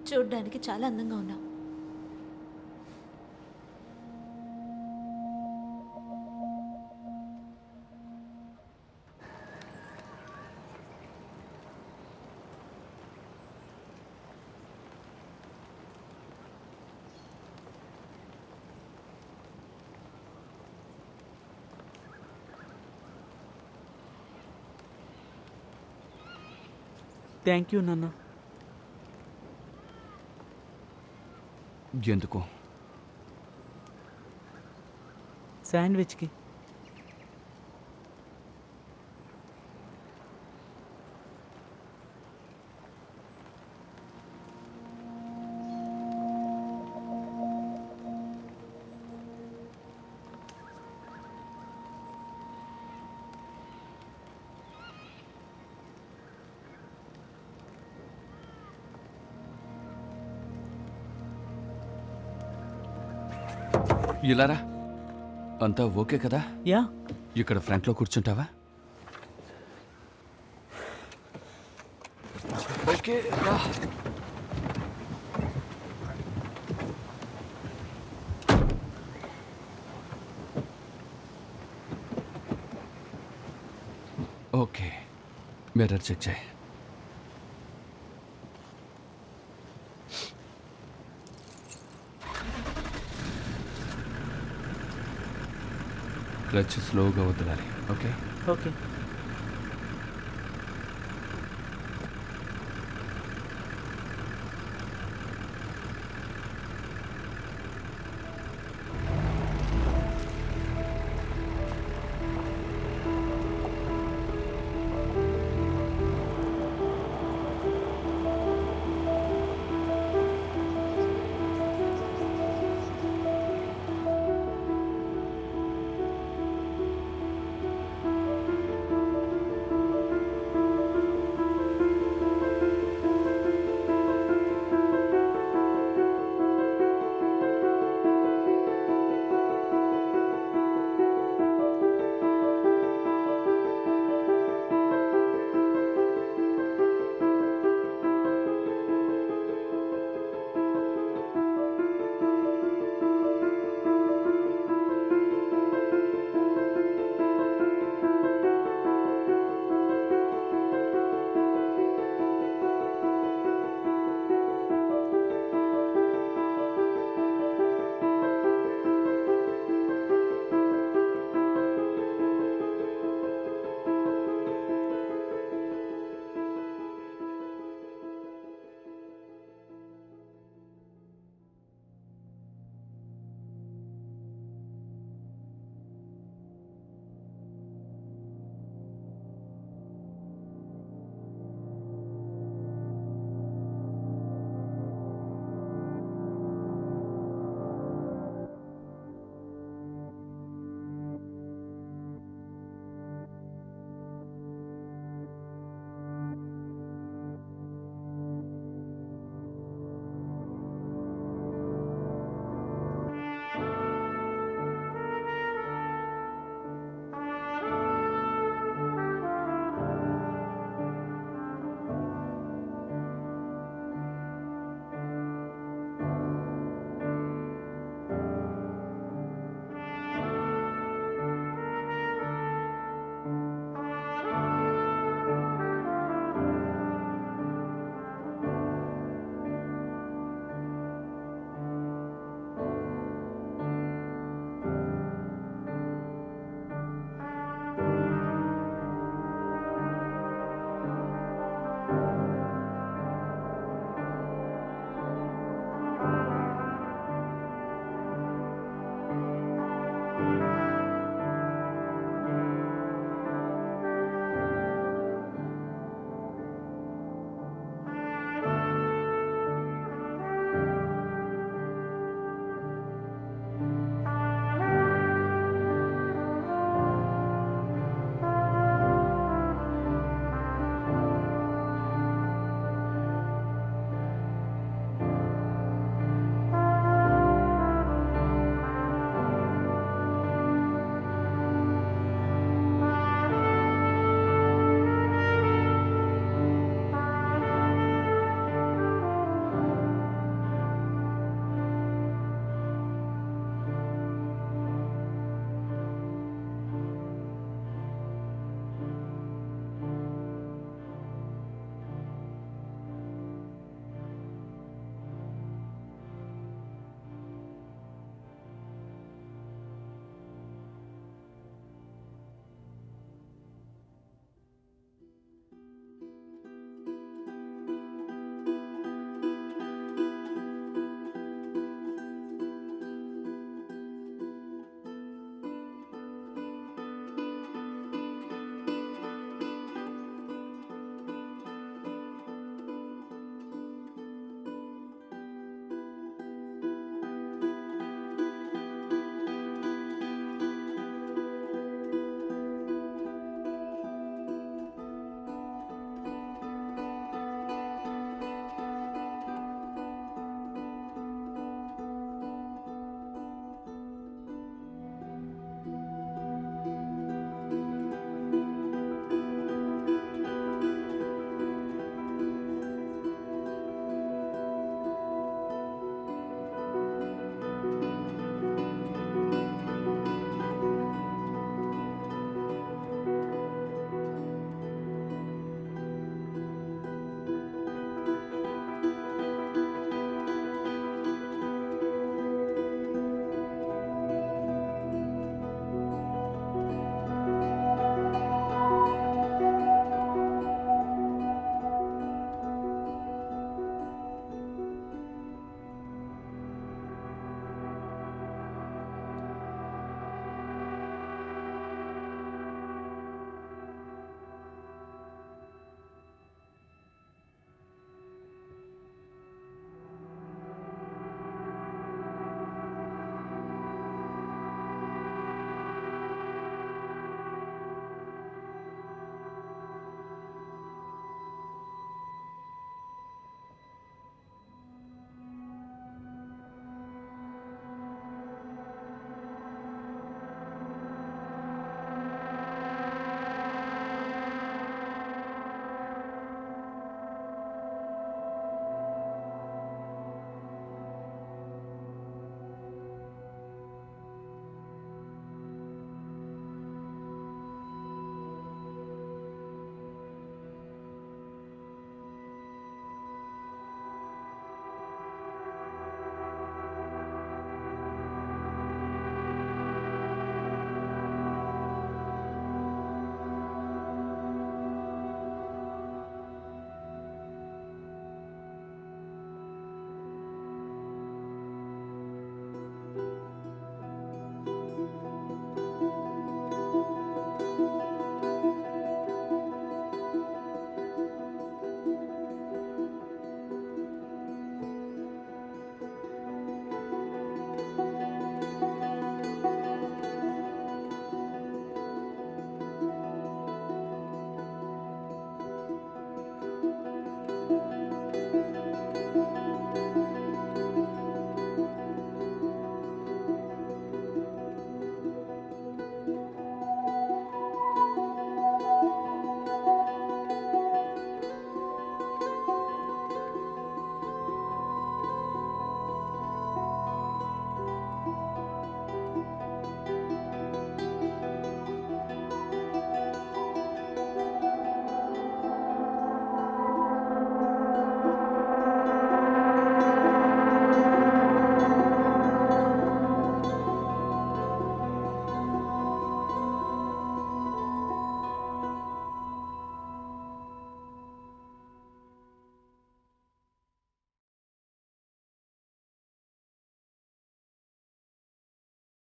S4: చూడ్డానికి చాలా అందంగా ఉన్నావు.
S7: థ్యాంక్ యూ నాన్న.
S2: ఎందుకు?
S7: శాండ్విచ్కి.
S2: ఇలారా, అంతా ఓకే కదా?
S7: యా.
S2: ఇక్కడ ఫ్రంట్లో కూర్చుంటావా? ఓకే రా. ఓకే, మిర్రర్ చెక్ చేయి. క్లచ్ స్లోగా వదలాలి. Okay
S7: okay.